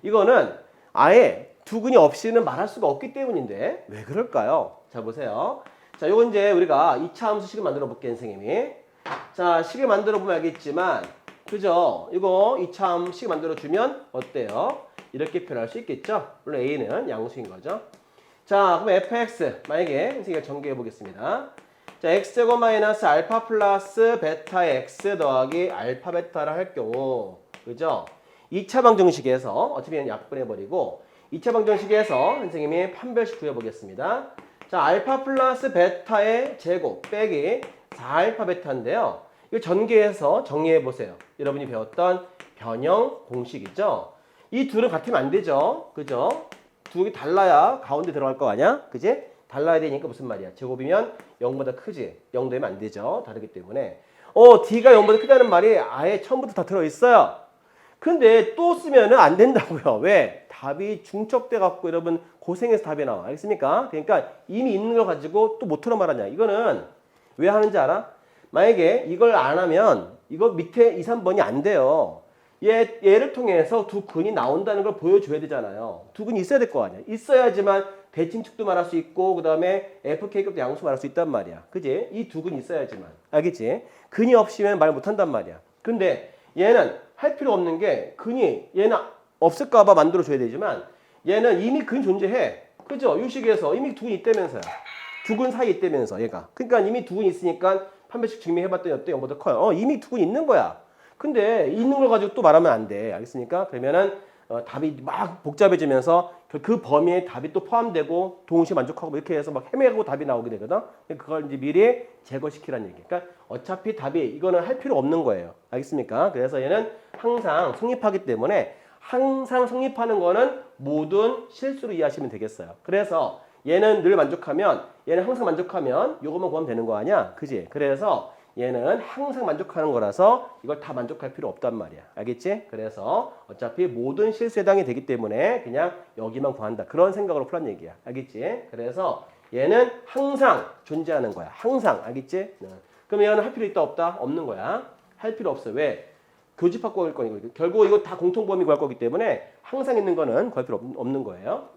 이거는 아예 두 근이 없이는 말할 수가 없기 때문인데 왜 그럴까요? 자, 보세요. 자, 요건 이제 우리가 2차 함수 식을 만들어 볼게요, 선생님이. 자, 식을 만들어 보면 알겠지만, 그죠? 이거 2차 함수 식 만들어 주면 어때요? 이렇게 표현할 수 있겠죠? 물론 A는 양수인 거죠. 자, 그럼 fx 만약에 선생님이 전개해 보겠습니다. 자, x제곱 마이너스 알파 플러스 베타 x 더하기 알파 베타를 할 경우, 그죠? 2차 방정식에서 어차피 약분해 버리고 2차 방정식에서 선생님이 판별식 구해 보겠습니다. 자, 알파 플러스 베타의 제곱 빼기 4알파 베타인데요. 이거 전개해서 정리해 보세요. 여러분이 배웠던 변형 공식이죠. 이 둘은 같으면 안 되죠. 그죠? 두 개 달라야 가운데 들어갈 거 아니야? 그지? 달라야 되니까 무슨 말이야? 제곱이면 0보다 크지? 0 되면 안 되죠. 다르기 때문에. D가 0보다 크다는 말이 아예 처음부터 다 들어있어요. 근데 또 쓰면은 안 된다고요. 왜? 답이 중첩돼 갖고 여러분 고생해서 답이 나와. 알겠습니까? 그러니까 이미 있는 걸 가지고 또 못하러 말하냐. 이거는 왜 하는지 알아? 만약에 이걸 안 하면 이거 밑에 2, 3번이 안 돼요. 얘를 통해서 두 근이 나온다는 걸 보여줘야 되잖아요. 두 근이 있어야 될 거 아니야. 있어야지만 대칭축도 말할 수 있고 그 다음에 FK급도 양수 말할 수 있단 말이야. 그지? 이 두 근이 있어야지만. 알겠지? 근이 없으면 말 못한단 말이야. 근데 얘는 할 필요 없는 게 근이 얘는 없을까 봐 만들어줘야 되지만 얘는 이미 근 존재해. 그죠? 유식에서 이미 두 근이 있다면서요. 두 근 사이에 있다면서 얘가. 그러니까 이미 두 근이 있으니까 판별식 증명해봤더니 어때? 0보다 커요. 이미 두 근이 있는 거야. 근데 있는 걸 가지고 또 말하면 안 돼. 알겠습니까? 그러면은 답이 막 복잡해지면서 그 범위에 답이 또 포함되고 동시에 만족하고 이렇게 해서 막 헤매고 답이 나오게 되거든. 그걸 이제 미리 제거시키라는 얘기. 그러니까 어차피 답이 이거는 할 필요 없는 거예요. 알겠습니까? 그래서 얘는 항상 성립하기 때문에 항상 성립하는 거는 모든 실수로 이해하시면 되겠어요. 그래서 얘는 늘 만족하면 얘는 항상 만족하면 이것만 구하면 되는 거 아니야? 그지? 그래서 얘는 항상 만족하는 거라서 이걸 다 만족할 필요 없단 말이야. 알겠지? 그래서 어차피 모든 실수에 해당이 되기 때문에 그냥 여기만 구한다. 그런 생각으로 풀란 얘기야. 알겠지? 그래서 얘는 항상 존재하는 거야. 항상. 알겠지? 그럼 얘는 할 필요 있다 없다? 없는 거야. 할 필요 없어. 왜? 교집합 구할 거니까. 결국 이거 다 공통범위 구할 거기 때문에 항상 있는 거는 구할 필요 없는 거예요.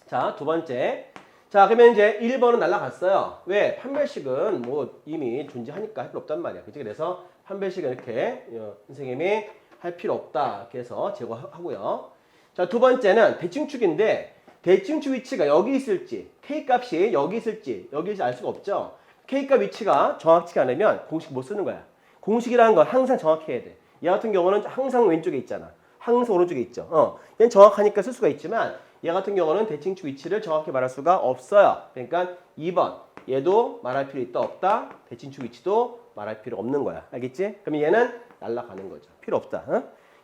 자, 두 번째. 자, 그러면 이제 1번은 날라갔어요. 왜? 판별식은 뭐 이미 존재하니까 할 필요 없단 말이야. 그치? 그래서 판별식은 이렇게 선생님이 할 필요 없다. 이렇게 해서 제거하고요. 자, 두 번째는 대칭축인데 대칭축 위치가 여기 있을지 K값이 여기 있을지 알 수가 없죠. K값 위치가 정확치가 않으면 공식 못 쓰는 거야. 공식이라는 건 항상 정확해야 돼. 얘 같은 경우는 항상 왼쪽에 있잖아. 항상 오른쪽에 있죠. 얘는 정확하니까 쓸 수가 있지만 얘 같은 경우는 대칭축 위치를 정확히 말할 수가 없어요. 그러니까 2번 얘도 말할 필요 있다 없다. 대칭축 위치도 말할 필요 없는 거야. 알겠지? 그럼 얘는 날아가는 거죠. 필요 없다.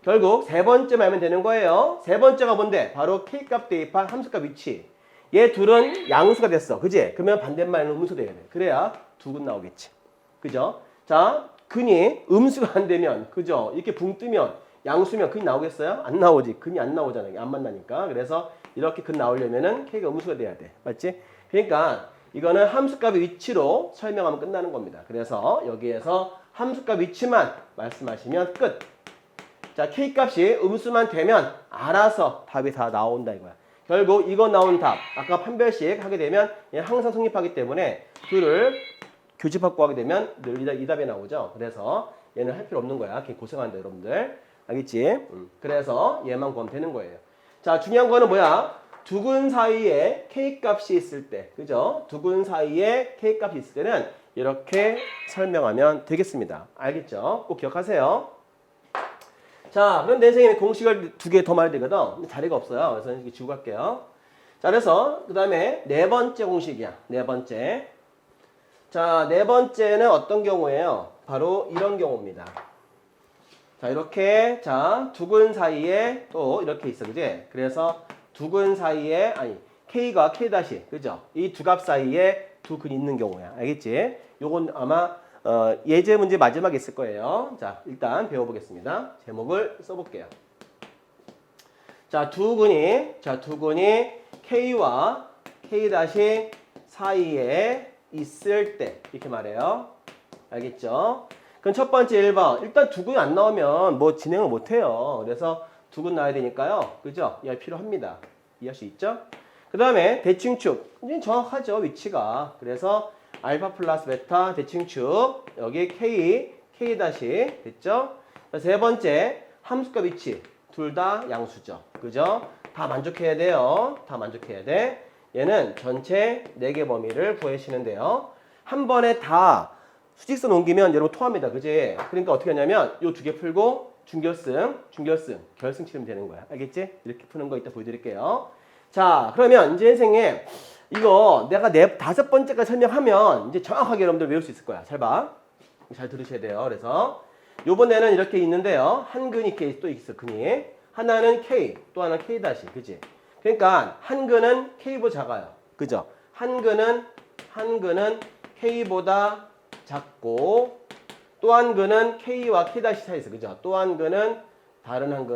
결국 세 번째만 알면 되는 거예요. 세 번째가 뭔데? 바로 K값 대입한 함수값 위치. 얘 둘은 양수가 됐어. 그지? 그러면 반대말은 음수 돼야 돼. 그래야 두 근 나오겠지. 그죠? 자, 근이 음수가 안 되면 그죠? 이렇게 붕 뜨면 양수면 근이 나오겠어요? 안 나오지. 근이 안 나오잖아요. 안 만나니까. 그래서 이렇게 근 나오려면은 K가 음수가 돼야 돼. 맞지? 그러니까 이거는 함수값의 위치로 설명하면 끝나는 겁니다. 그래서 여기에서 함수값 위치만 말씀하시면 끝. 자, K값이 음수만 되면 알아서 답이 다 나온다 이거야. 결국 이거 나온 답, 아까 판별식 하게 되면 항상 성립하기 때문에 둘을 교집합 구하게 되면 늘 이 답이 나오죠. 그래서 얘는 할 필요 없는 거야. 굉장히 고생한다 여러분들. 알겠지? 그래서 얘만 구하면 되는 거예요. 자, 중요한 거는 뭐야? 두 근 사이에 K값이 있을 때, 그죠? 두 근 사이에 K값이 있을 때는 이렇게 설명하면 되겠습니다. 알겠죠? 꼭 기억하세요. 자, 그런데 선생님이 공식을 두 개 더 말해야 되거든. 근데 자리가 없어요. 그래서 이렇게 지우고 갈게요. 자, 그래서 그 다음에 네 번째 공식이야. 네 번째. 자, 네 번째는 어떤 경우예요? 바로 이런 경우입니다. 자, 이렇게, 자, 두 근 사이에 또 이렇게 있어, 그지? 그래서 두 근 사이에, 아니, K가 K 다시, 그죠? 이 두 값 사이에 두 근이 있는 경우야. 알겠지? 요건 아마, 예제 문제 마지막에 있을 거예요. 자, 일단 배워보겠습니다. 제목을 써볼게요. 자, 두 근이 K와 K 다시 사이에 있을 때, 이렇게 말해요. 알겠죠? 그럼 첫 번째 1번. 일단 두 근이 안 나오면 뭐 진행을 못 해요. 그래서 두 근 나와야 되니까요. 그죠? 이해 필요합니다. 이해할 수 있죠? 그 다음에 대칭축. 이제 정확하죠. 위치가. 그래서 알파 플러스 베타 대칭축. 여기 K 다시. 됐죠? 세 번째 함수값 위치. 둘 다 양수죠. 그죠? 다 만족해야 돼요. 다 만족해야 돼. 얘는 전체 4개 범위를 구하시면 돼요. 한 번에 다 수직선 옮기면 여러분 토합니다. 그지? 그러니까 어떻게 하냐면 요 두 개 풀고 중결승, 결승 치르면 되는 거야. 알겠지? 이렇게 푸는 거 이따 보여드릴게요. 자, 그러면 이제 선생님 이거 내가 다섯 번째까지 설명하면 이제 정확하게 여러분들 외울 수 있을 거야. 잘 봐. 잘 들으셔야 돼요. 그래서 요번에는 이렇게 있는데요. 한 근이 이렇게 또 있어. 근이. 하나는 K, 또 하나는 K 다시. 그지? 그러니까 한 근은 K보다 작아요. 그죠? 한 근은 K보다 작고 또 한 근은 K와 K 다시 사이에서 그죠? 또 한 근은 다른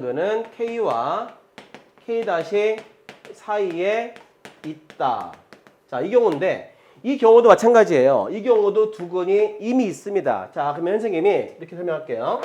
근은 K와 K 다시 사이에 있다. 자, 이 경우인데 이 경우도 마찬가지예요. 이 경우도 두 근이 이미 있습니다. 자, 그러면 선생님이 이렇게 설명할게요.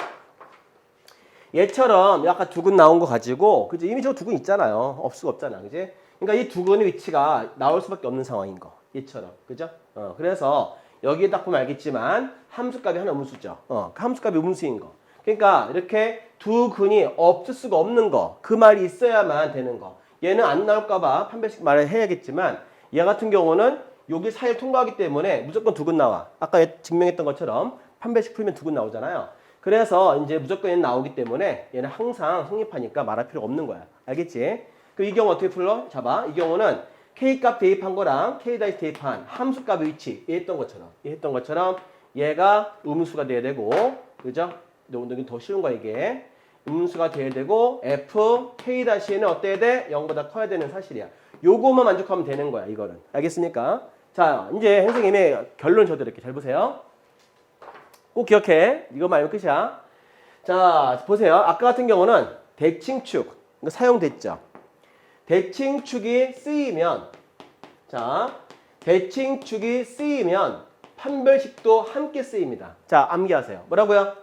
얘처럼 아까 두 근 나온 거 가지고 그지? 이미 저 두 근 있잖아요. 없을 수가 없잖아. 그지? 그러니까 이 두 근의 위치가 나올 수밖에 없는 상황인 거. 얘처럼. 그죠? 그래서 여기에 딱 보면 알겠지만 함수값이 하나 음수죠. 그 함수값이 음수인 거. 그러니까 이렇게 두 근이 없을 수가 없는 거. 그 말이 있어야만 되는 거. 얘는 안 나올까 봐 판별식 말을 해야겠지만 얘 같은 경우는 여기 사이를 통과하기 때문에 무조건 두 근 나와. 아까 증명했던 것처럼 판별식 풀면 두 근 나오잖아요. 그래서 이제 무조건 얘는 나오기 때문에 얘는 항상 성립하니까 말할 필요가 없는 거야. 알겠지? 그럼 이 경우 어떻게 풀러? 잡아. 이 경우는 K값 대입한 거랑 K 다시 대입한 함수값의 위치 얘 했던 것처럼 얘가 음수가 돼야 되고 그죠? 여기 더 쉬운 거야 이게. 음수가 돼야 되고 F K 다시는 어때야 돼? 0보다 커야 되는 사실이야. 요거만 만족하면 되는 거야 이거는. 알겠습니까? 자 이제 선생님이 결론 줘드릴게요. 잘 보세요. 꼭 기억해. 이거만 알면 끝이야. 자 보세요. 아까 같은 경우는 대칭축 이거 사용됐죠. 대칭축이 쓰이면 판별식도 함께 쓰입니다. 자 암기하세요. 뭐라고요?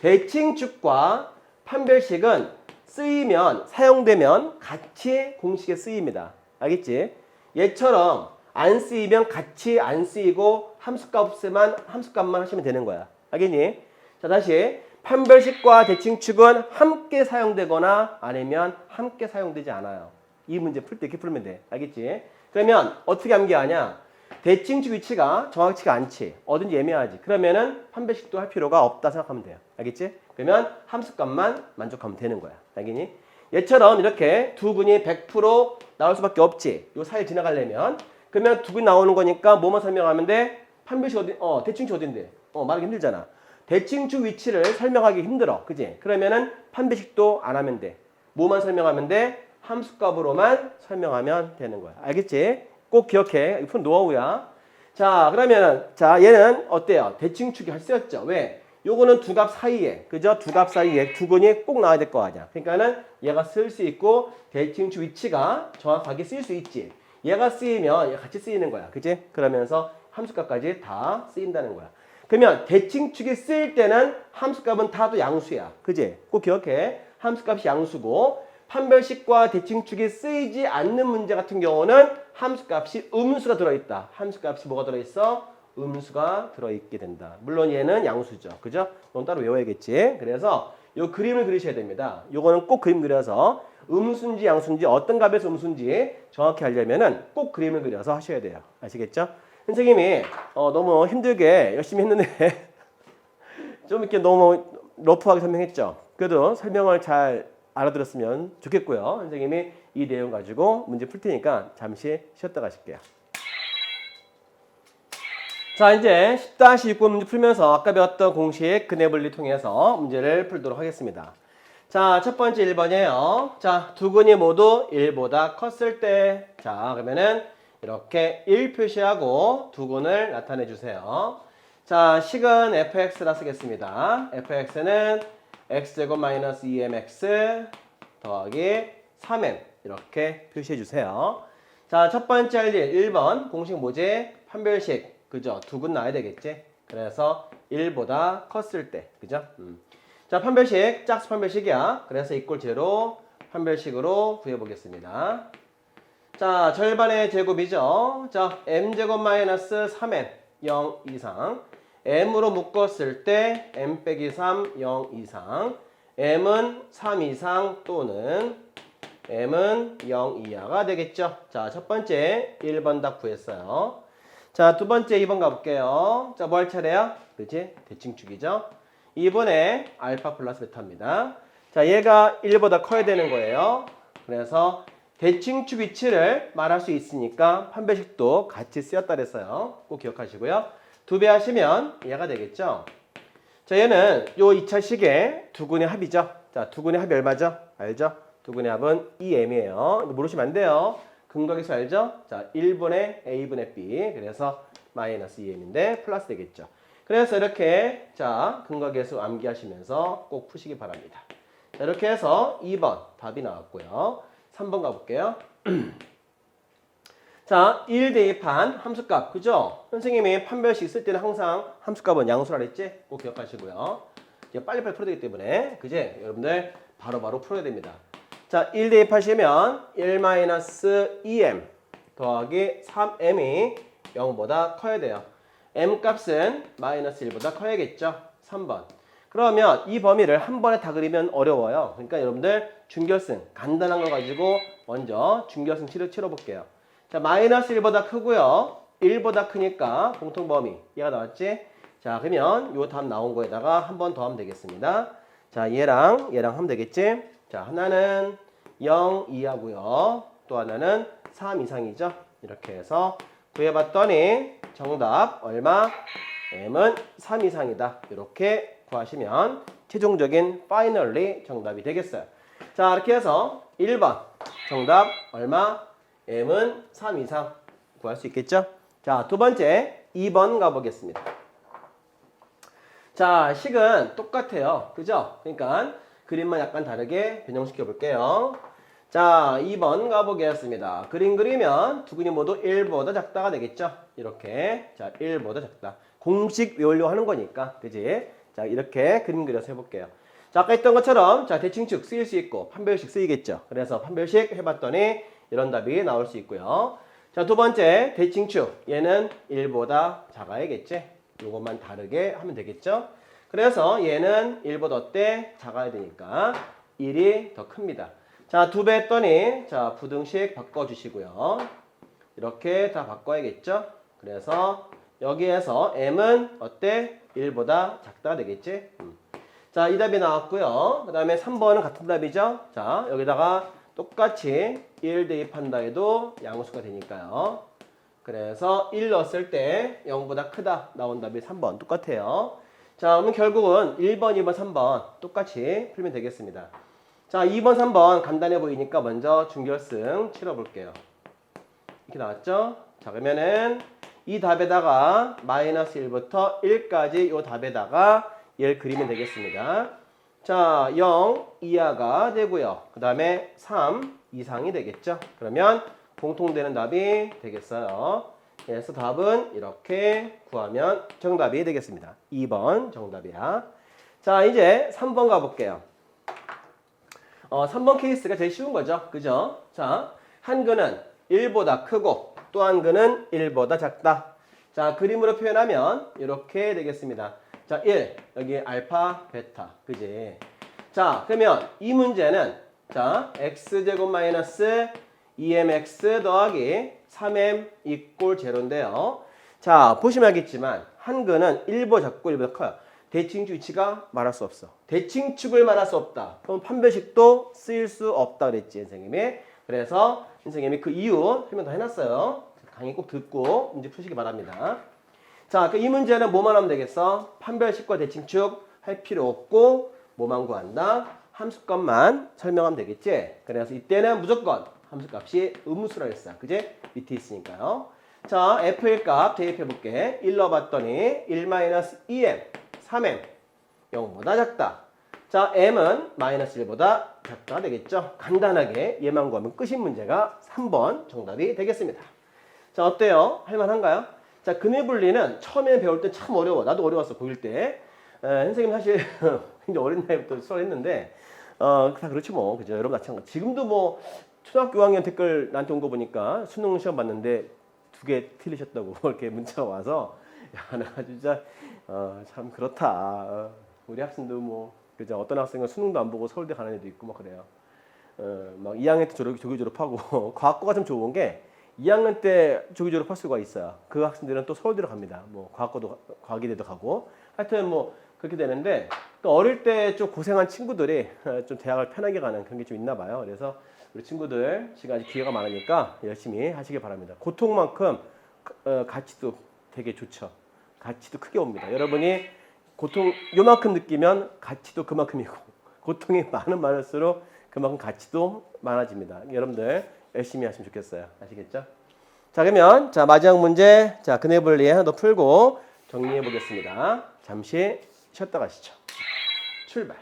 대칭축과 판별식은 쓰이면 사용되면 같이 공식에 쓰입니다. 알겠지? 얘처럼 안 쓰이면 같이 안 쓰이고 함수값만 하시면 되는 거야. 알겠니? 자 다시 판별식과 대칭축은 함께 사용되거나 아니면 함께 사용되지 않아요. 이 문제 풀 때 이렇게 풀면 돼. 알겠지? 그러면 어떻게 암기하냐? 대칭축 위치가 정확치가 않지. 어딘지 애매하지. 그러면은 판별식도 할 필요가 없다 생각하면 돼요. 알겠지? 그러면 함수값만 만족하면 되는 거야. 알겠니? 얘처럼 이렇게 두 근이 100% 나올 수밖에 없지. 요 사이 지나가려면. 그러면 두 근 나오는 거니까 뭐만 설명하면 돼? 판별식 대칭축 어딘데? 말하기 힘들잖아. 대칭축 위치를 설명하기 힘들어. 그지? 그러면은 판별식도 안 하면 돼. 뭐만 설명하면 돼? 함수값으로만 설명하면 되는 거야. 알겠지? 꼭 기억해. 이거 푼 노하우야. 자, 그러면 얘는 어때요? 대칭축이 할 쓰였죠. 왜? 요거는 두 값 사이에, 그죠? 두 값 사이에 두 근이 꼭 나와야 될 거 아니야. 그러니까는 얘가 쓸 수 있고 대칭축 위치가 정확하게 쓰일 수 있지. 얘가 쓰이면 얘가 같이 쓰이는 거야. 그지? 그러면서 함수값까지 다 쓰인다는 거야. 그러면 대칭축이 쓰일 때는 함수값은 다도 양수야. 그지? 꼭 기억해. 함수값이 양수고 판별식과 대칭축이 쓰이지 않는 문제 같은 경우는 함수값이 음수가 들어있다. 함수값이 뭐가 들어있어? 음수가 들어있게 된다. 물론 얘는 양수죠. 그죠? 넌 따로 외워야겠지. 그래서 요 그림을 그리셔야 됩니다. 요거는 꼭 그림 그려서 음수인지 양수인지 어떤 값에서 음수인지 정확히 알려면은 꼭 그림을 그려서 하셔야 돼요. 아시겠죠? 선생님이 너무 힘들게 열심히 했는데 좀 이렇게 너무 러프하게 설명했죠. 그래도 설명을 잘 알아들었으면 좋겠고요. 선생님이 이 내용 가지고 문제 풀 테니까 잠시 쉬었다 가실게요. 자 이제 10-6번 문제 풀면서 아까 배웠던 공식 근해 분리 통해서 문제를 풀도록 하겠습니다. 자 첫 번째 1번이에요. 자 두 근이 모두 1보다 컸을 때 자 그러면은 이렇게 1 표시하고 두 근을 나타내 주세요. 자 식은 fx라 쓰겠습니다. fx는 x제곱 마이너스 2mx 더하기 3m 이렇게 표시해 주세요. 자 첫 번째 할 일 1번 공식 뭐지? 판별식 그죠? 두 근 나와야 되겠지? 그래서 1보다 컸을 때 그죠? 자 판별식 짝수 판별식이야. 그래서 이꼴 제로 판별식으로 구해 보겠습니다. 자 절반의 제곱이죠. 자 m제곱 마이너스 3m 0 이상 m으로 묶었을 때 m 빼기 3 0 이상 m은 3 이상 또는 m은 0 이하가 되겠죠. 자 첫 번째 1번 답 구했어요. 자 두 번째 2번 가볼게요. 자 뭐 할 차례야? 그치? 대칭축이죠. 2번에 알파 플러스 베타입니다. 자 얘가 1보다 커야 되는 거예요. 그래서 대칭축 위치를 말할 수 있으니까 판별식도 같이 쓰였다 그랬어요. 꼭 기억하시고요. 2배 하시면 얘가 되겠죠. 자 얘는 요 2차 식의 두 근의 합이죠. 자 두 근의 합이 얼마죠? 알죠? 두 근의 합은 2m이에요. 모르시면 안 돼요. 근각에서 알죠? 자 1분의 a분의 b 그래서 마이너스 2m인데 플러스 되겠죠. 그래서 이렇게 자 근각계수 암기하시면서 꼭 푸시기 바랍니다. 자, 이렇게 해서 2번 답이 나왔고요. 3번 가볼게요. 자, 1 대입한 함수값, 그죠? 선생님이 판별식 쓸 때는 항상 함수값은 양수라 그랬지? 꼭 기억하시고요. 이제 빨리빨리 풀어야 되기 때문에, 그지? 여러분들 바로바로 풀어야 됩니다. 자, 1 대입하시면 1-2m 더하기 3m이 0보다 커야 돼요. m 값은 마이너스 1보다 커야겠죠? 3번. 그러면 이 범위를 한 번에 다 그리면 어려워요. 그러니까 여러분들 준결승, 간단한 거 가지고 먼저 준결승 치러볼게요. 자, 마이너스 1보다 크고요. 1보다 크니까 공통범위. 얘가 나왔지? 자, 그러면 요 답 나온 거에다가 한 번 더 하면 되겠습니다. 자, 얘랑 하면 되겠지? 자, 하나는 0 이하고요. 또 하나는 3 이상이죠. 이렇게 해서 구해봤더니 정답 얼마? m은 3 이상이다. 이렇게 구하시면 최종적인 finally 정답이 되겠어요. 자, 이렇게 해서 1번 정답 얼마? m은 3 이상 구할 수 있겠죠? 자, 두 번째 2번 가보겠습니다. 자, 식은 똑같아요. 그죠? 그러니까 그림만 약간 다르게 변형시켜 볼게요. 자, 2번 가보겠습니다. 그림 그리면 두 그림 모두 1보다 작다가 되겠죠? 이렇게. 자, 1보다 작다. 공식 외우려고 하는 거니까. 그지? 자, 이렇게 그림 그려서 해볼게요. 자, 아까 했던 것처럼 자, 대칭축 쓰일 수 있고 판별식 쓰이겠죠? 그래서 판별식 해봤더니 이런 답이 나올 수 있고요. 자, 두 번째 대칭축. 얘는 1보다 작아야겠지? 요것만 다르게 하면 되겠죠? 그래서 얘는 1보다 어때? 작아야 되니까 1이 더 큽니다. 자, 2배 했더니 자, 부등식 바꿔주시고요. 이렇게 다 바꿔야겠죠? 그래서 여기에서 m은 어때? 1보다 작다 되겠지? 자, 이 답이 나왔고요. 그 다음에 3번은 같은 답이죠? 자, 여기다가 똑같이 1 대입한다 해도 양수가 되니까요. 그래서 1 넣었을 때 0보다 크다 나온 답이 3번 똑같아요. 자, 그러면 결국은 1번, 2번, 3번 똑같이 풀면 되겠습니다. 자, 2번, 3번 간단해 보이니까 먼저 준결승 치러볼게요. 이렇게 나왔죠? 자, 그러면은 이 답에다가 마이너스 1부터 1까지 이 답에다가 얘를 그리면 되겠습니다. 자, 0 이하가 되고요. 그 다음에 3 이상이 되겠죠? 그러면 공통되는 답이 되겠어요. 그래서 답은 이렇게 구하면 정답이 되겠습니다. 2번 정답이야. 자, 이제 3번 가볼게요. 3번 케이스가 제일 쉬운 거죠. 그죠? 자, 한 근은 1보다 크고 또 한 근은 1보다 작다. 자, 그림으로 표현하면 이렇게 되겠습니다. 자, 1. 여기 알파, 베타. 그지? 자, 그러면 이 문제는 자, x제곱 마이너스 2mx 더하기 3m 이꼴 제로인데요. 자, 보시면 알겠지만 한 근은 1보다 작고 1보다 커요. 대칭축 위치가 말할 수 없어. 대칭축을 말할 수 없다. 그럼 판별식도 쓰일 수 없다 그랬지, 선생님이. 그래서 선생님이 그 이유 설명 다 해놨어요. 강의 꼭 듣고 문제 푸시기 바랍니다. 자, 이 문제는 뭐만 하면 되겠어? 판별식과 대칭축 할 필요 없고 뭐만 구한다? 함수값만 설명하면 되겠지? 그래서 이때는 무조건 함수값이 음수라 했어. 그지? 밑에 있으니까요. 자, f의 값 대입해볼게. 1 넣어봤더니 1-2m 3m 0보다 작다. 자, m은 마이너스 1보다 작다 되겠죠? 간단하게 얘만 구하면 끝인 문제가 3번 정답이 되겠습니다. 자, 어때요? 할만한가요? 자, 근의 분리는 처음에 배울 때 참 어려워. 나도 어려웠어, 고1 때. 선생님 사실 굉장히 어린 나이부터 수업을 했는데 다 그렇지 뭐. 그죠? 여러분 마찬가지. 지금도 뭐 초등학교 5학년 댓글 나한테 온 거 보니까 수능 시험 봤는데 2개 틀리셨다고 이렇게 문자가 와서 야, 나 진짜 참 그렇다. 우리 학생도 뭐 그죠? 어떤 학생은 수능도 안 보고 서울대 가는 애도 있고 막 그래요. 막 2학년 때 조기 졸업하고 과학고가 좀 좋은 게 2학년 때 조기 졸업할 수가 있어요. 그 학생들은 또 서울대로 갑니다. 뭐 과학고도 과기대도 가고 하여튼 뭐 그렇게 되는데 또 어릴 때 좀 고생한 친구들이 좀 대학을 편하게 가는 그런 게 좀 있나 봐요. 그래서 우리 친구들 지금 아직 기회가 많으니까 열심히 하시길 바랍니다. 고통만큼 가치도 되게 좋죠. 가치도 크게 옵니다. 여러분이 고통 요만큼 느끼면 가치도 그만큼이고 고통이 많을수록 그만큼 가치도 많아집니다. 여러분들 열심히 하시면 좋겠어요. 아시겠죠? 자, 그러면 자 마지막 문제 자 근의 분리 하나 더 풀고 정리해 보겠습니다. 잠시 쉬었다 가시죠. 출발.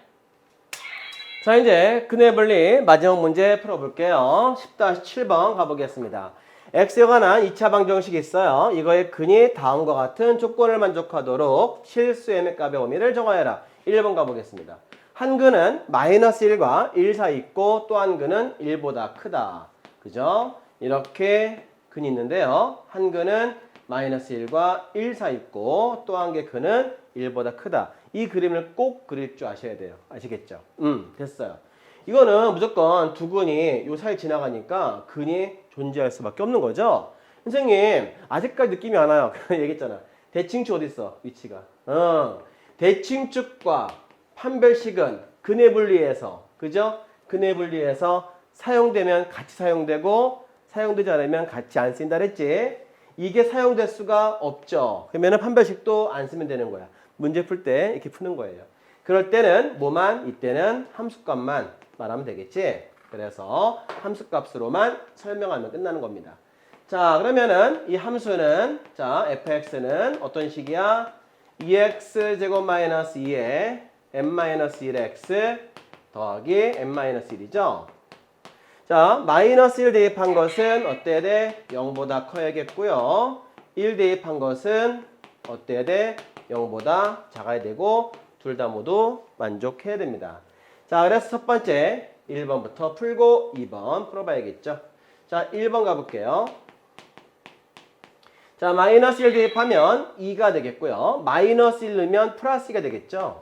자, 이제 근해 분리 마지막 문제 풀어볼게요. 10-7번 가보겠습니다. x에 관한 2차 방정식이 있어요. 이거의 근이 다음과 같은 조건을 만족하도록 실수 m의 값의 범위를 정하여라. 1번 가보겠습니다. 한 근은 -1과 1 사이 있고 또 한 근은 1보다 크다. 그죠? 이렇게 근이 있는데요. 한 근은 -1과 1 사이 있고 또 한 개 근은 1보다 크다. 이 그림을 꼭 그릴 줄 아셔야 돼요. 아시겠죠? 됐어요. 이거는 무조건 두 근이 요 사이 지나가니까 근이 존재할 수밖에 없는 거죠. 선생님 아직까지 느낌이 안 와요. 얘기했잖아. 대칭축 어디 있어? 위치가. 대칭축과 판별식은 근해 분리에서, 그죠? 근해 분리에서 사용되면 같이 사용되고 사용되지 않으면 같이 안 쓰인다 그랬지? 이게 사용될 수가 없죠. 그러면 판별식도 안 쓰면 되는 거야. 문제 풀 때 이렇게 푸는 거예요. 그럴 때는 뭐만? 이때는 함수값만 말하면 되겠지? 그래서 함수값으로만 설명하면 끝나는 겁니다. 자, 그러면은 이 함수는, 자, fx는 어떤 식이야? 2x 제곱 마이너스 2에 m-1의 x 더하기 m-1이죠? 자, -1 대입한 것은 어때야 돼? 0보다 커야겠고요. 1 대입한 것은 어때야 돼? 0보다 작아야 되고 둘 다 모두 만족해야 됩니다. 자, 그래서 첫 번째 1번부터 풀고 2번 풀어봐야겠죠. 자, 1번 가볼게요. 자, -1 대입하면 2가 되겠고요. -1 넣으면 플러스 2가 되겠죠.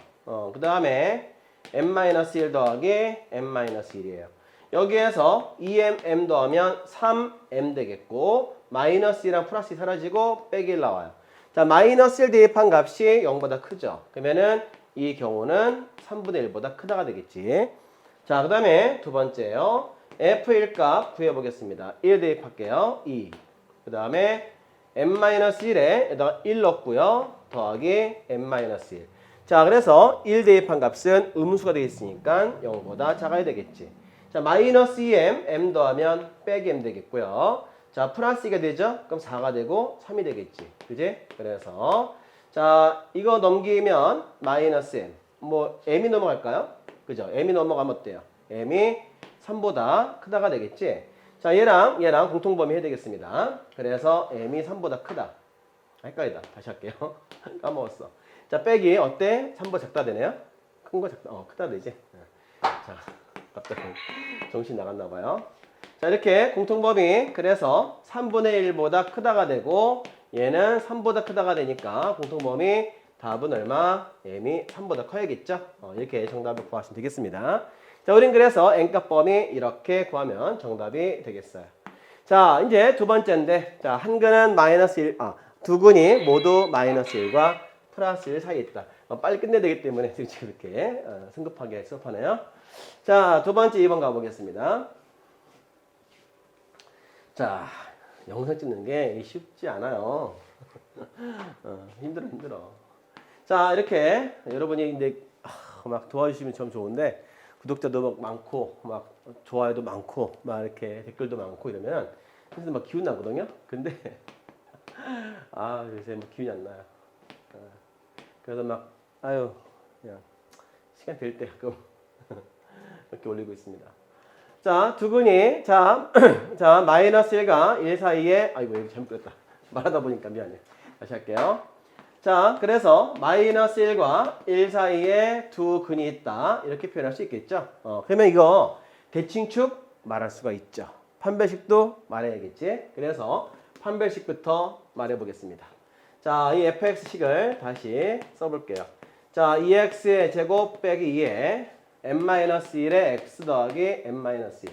그 다음에 m-1 더하기 m-1이에요. 여기에서 2m, m 더하면 3m 되겠고 -2랑 플러스 2 사라지고 빼기 1 나와요. 자, -1 대입한 값이 0보다 크죠. 그러면은 이 경우는 3분의 1보다 크다가 되겠지. 자, 그 다음에 두 번째요. f1 값 구해보겠습니다. 1 대입할게요. 2. 그 다음에 m-1에 여기다가 1 넣고요. 더하기 m-1. 자, 그래서 1 대입한 값은 음수가 되겠으니까 0보다 작아야 되겠지. 자, -2m, m 더하면 빼기 m 되겠고요. 자, 플러스 2가 되죠? 그럼 4가 되고 3이 되겠지. 그지? 그래서 자, 이거 넘기면 -m. 뭐 m이 넘어갈까요? 그죠? m이 넘어가면 어때요? m이 3보다 크다가 되겠지? 자, 얘랑 공통범위 해야 되겠습니다. 그래서 m이 3보다 크다. 헷갈리다. 다시 할게요. 까먹었어. 자, 빼기 어때? 3보다 작다 되네요? 큰 거 작다. 크다 되지? 자, 갑자기 정신 나갔나 봐요. 자, 이렇게 공통범위, 그래서 3분의 1보다 크다가 되고 얘는 3보다 크다가 되니까 공통범위 답은 얼마? m이 3보다 커야겠죠? 이렇게 정답을 구하시면 되겠습니다. 자, 우린 그래서 n값 범위 이렇게 구하면 정답이 되겠어요. 자, 이제 두 번째인데, 자, 한 근은 -1, 두 근이 모두 -1과 플러스 1 사이에 있다. 빨리 끝내야 되기 때문에 지금 이렇게 성급하게 수업하네요. 자, 두 번째 2번 가보겠습니다. 자, 영상 찍는 게 쉽지 않아요. 힘들어. 자, 이렇게 여러분이 근데 막 도와주시면 참 좋은데 구독자도 막 많고 막 좋아요도 많고 막 이렇게 댓글도 많고 이러면 진짜 막 기운 나거든요. 근데 요새 뭐 기운이 안 나요. 그래서 막 그냥 시간 될 때 가끔 이렇게 올리고 있습니다. 자, 두 근이 자, -1과 1 사이에 이거 잘못 그렸다. 말하다 보니까 미안해. 다시 할게요. 자, 그래서 -1과 1 사이에 두 근이 있다. 이렇게 표현할 수 있겠죠. 그러면 이거 대칭축 말할 수가 있죠. 판별식도 말해야겠지. 그래서 판별식부터 말해 보겠습니다. 자, 이 fx식을 다시 써볼게요. 자, 2x의 제곱 빼기 2에 m-1의 x 더하기 m-1.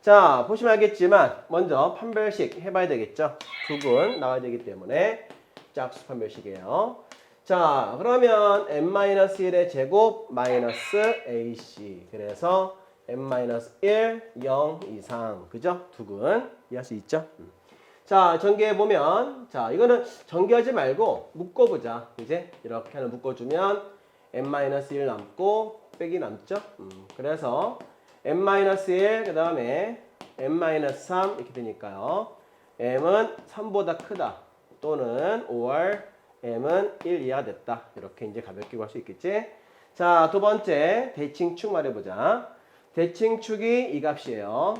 자, 보시면 알겠지만 먼저 판별식 해봐야 되겠죠. 두 근 나와야 되기 때문에 짝수 판별식이에요. 자, 그러면 m-1의 제곱 마이너스 ac. 그래서 m-1, 0 이상. 그죠? 두 근 이해할 수 있죠? 자, 전개해보면, 자, 이거는 전개하지 말고 묶어보자. 이제 이렇게 하나 묶어주면 m-1 남고 빼기 남죠? 그래서 m-1, 그 다음에 m-3 이렇게 되니까요. m은 3보다 크다. 또는 or m은 1 이하가 됐다. 이렇게 이제 가볍게 구할 수 있겠지. 자, 두 번째 대칭축 말해보자. 대칭축이 이 값이에요.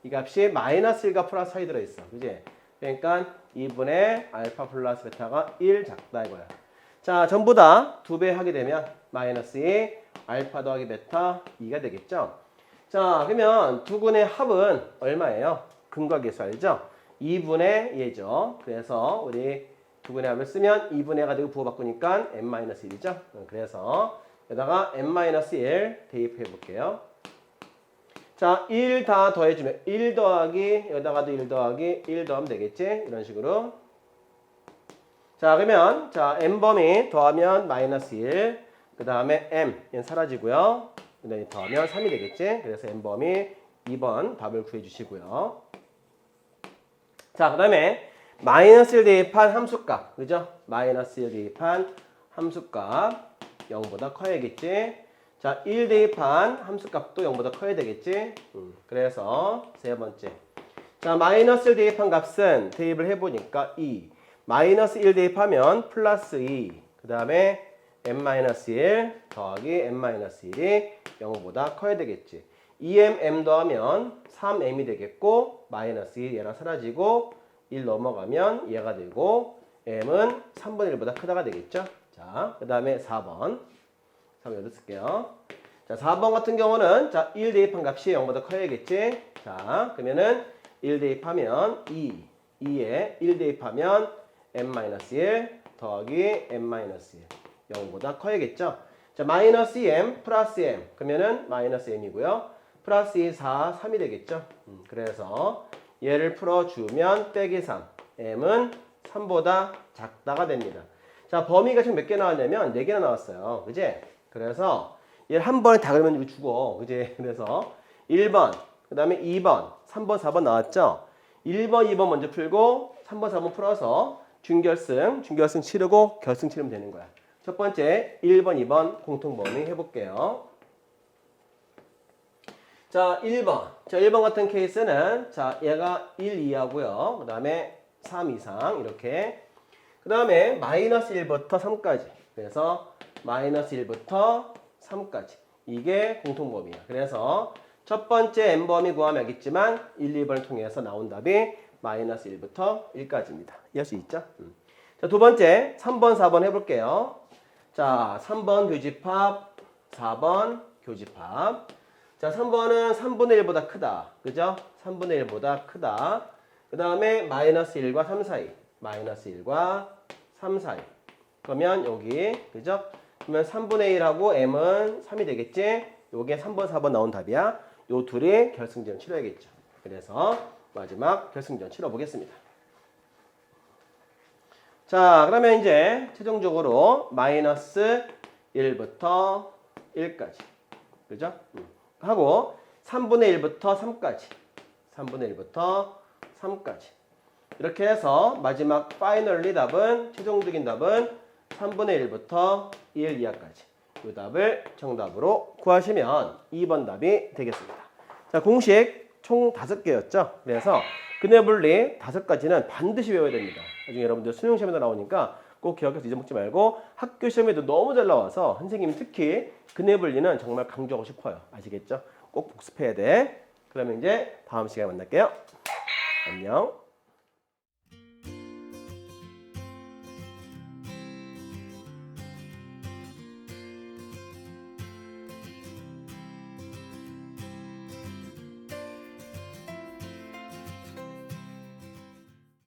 이 값이 마이너스 1과 플러스 사이 들어있어. 그지? 그러니까 2분의 알파 플러스 베타가 1 작다 이거야. 자, 전부 다 2배 하게 되면 마이너스 2 알파 더하기 베타 2가 되겠죠. 자, 그러면 두 근의 합은 얼마예요? 근과 계수 알죠? 2분의 얘죠. 그래서 우리 두 근의 합을 쓰면 2분의 가 되고 부호 바꾸니까 n-1이죠. 그래서 여기다가 n-1 대입해 볼게요. 자, 1 다 더해주면 1 더하기 여기다가도 1 더하기 1 더하면 되겠지? 이런 식으로. 자, 그러면 자 n범위 더하면 마이너스 1. 그 다음에 m 얘는 사라지고요. 그 다음에 더하면 3이 되겠지? 그래서 n범위 2번 답을 구해주시고요. 자, 그 다음에 마이너스 1 대입한 함수값. 그죠? 마이너스 1 대입한 함수값 0보다 커야겠지? 자, 1 대입한 함수값도 0보다 커야 되겠지? 그래서 세 번째. 자, 마이너스 1 대입한 값은 대입을 해보니까 2. 마이너스 1 대입하면 플러스 2. 그 다음에 n-1 더하기 n-1이 0보다 커야 되겠지. 2m, m 더하면 3m이 되겠고 마이너스 2 얘랑 사라지고 1 넘어가면 얘가 되고 m은 3분의 1보다 크다가 되겠죠. 자, 그 다음에 4번. 4번 여기다 쓸게요. 자, 4번 같은 경우는 자, 1 대입한 값이 0보다 커야겠지. 자, 그러면은 1 대입하면 2에 1 대입하면 n-1 더하기 n-1 0보다 커야겠죠. 자, 마이너스 m 플러스 m 그러면은 마이너스 m이고요. 플러스 2, 4, 3이 되겠죠. 그래서 얘를 풀어주면 빼기 3 m은 3보다 작다가 됩니다. 자, 범위가 지금 몇 개 나왔냐면 4개나 나왔어요. 그지? 그래서 얘를 한 번에 다 그리면 죽어. 그지? 그래서 1번, 그 다음에 2번, 3번, 4번 나왔죠? 1번, 2번 먼저 풀고 3번, 4번 풀어서 준결승 치르고 결승 치르면 되는 거야. 첫 번째 1번, 2번 공통범위 해볼게요. 자, 1번. 자, 1번 같은 케이스는 자, 얘가 1 이하고요. 그 다음에 3 이상 이렇게. 그 다음에 마이너스 1부터 3까지. 그래서 마이너스 1부터 3까지. 이게 공통범위야. 그래서 첫 번째 n범위 구하면 알겠지만 1, 2번을 통해서 나온 답이 마이너스 1부터 1까지입니다. 이해할 수 있죠? 자, 두 번째 3번, 4번 해볼게요. 자, 3번 교집합, 4번 교집합. 자, 3번은 3분의 1보다 크다. 그죠? 3분의 1보다 크다. 그 다음에 마이너스 1과 3 사이. 마이너스 1과 3 사이. 그러면 여기, 그죠? 그러면 3분의 1하고 m은 3이 되겠지? 요게 3번, 4번 나온 답이야. 요 둘이 결승전 치러야겠죠. 그래서 마지막 결승전 치러보겠습니다. 자, 그러면 이제 최종적으로 마이너스 1부터 1까지. 그죠? 하고 3분의 1부터 3까지. 3분의 1부터 3까지. 이렇게 해서 마지막 파이널리 답은 최종적인 답은 3분의 1부터 1 이하까지. 이 답을 정답으로 구하시면 2번 답이 되겠습니다. 자, 공식 총 5개였죠. 그래서 근의 분리 5가지는 반드시 외워야 됩니다. 나중에 여러분들 수능 시험에도 나오니까 꼭 기억해서 잊어먹지 말고 학교 시험에도 너무 잘 나와서 선생님이 특히 근의 분리는 정말 강조하고 싶어요. 아시겠죠? 꼭 복습해야 돼. 그러면 이제 다음 시간에 만날게요. 안녕.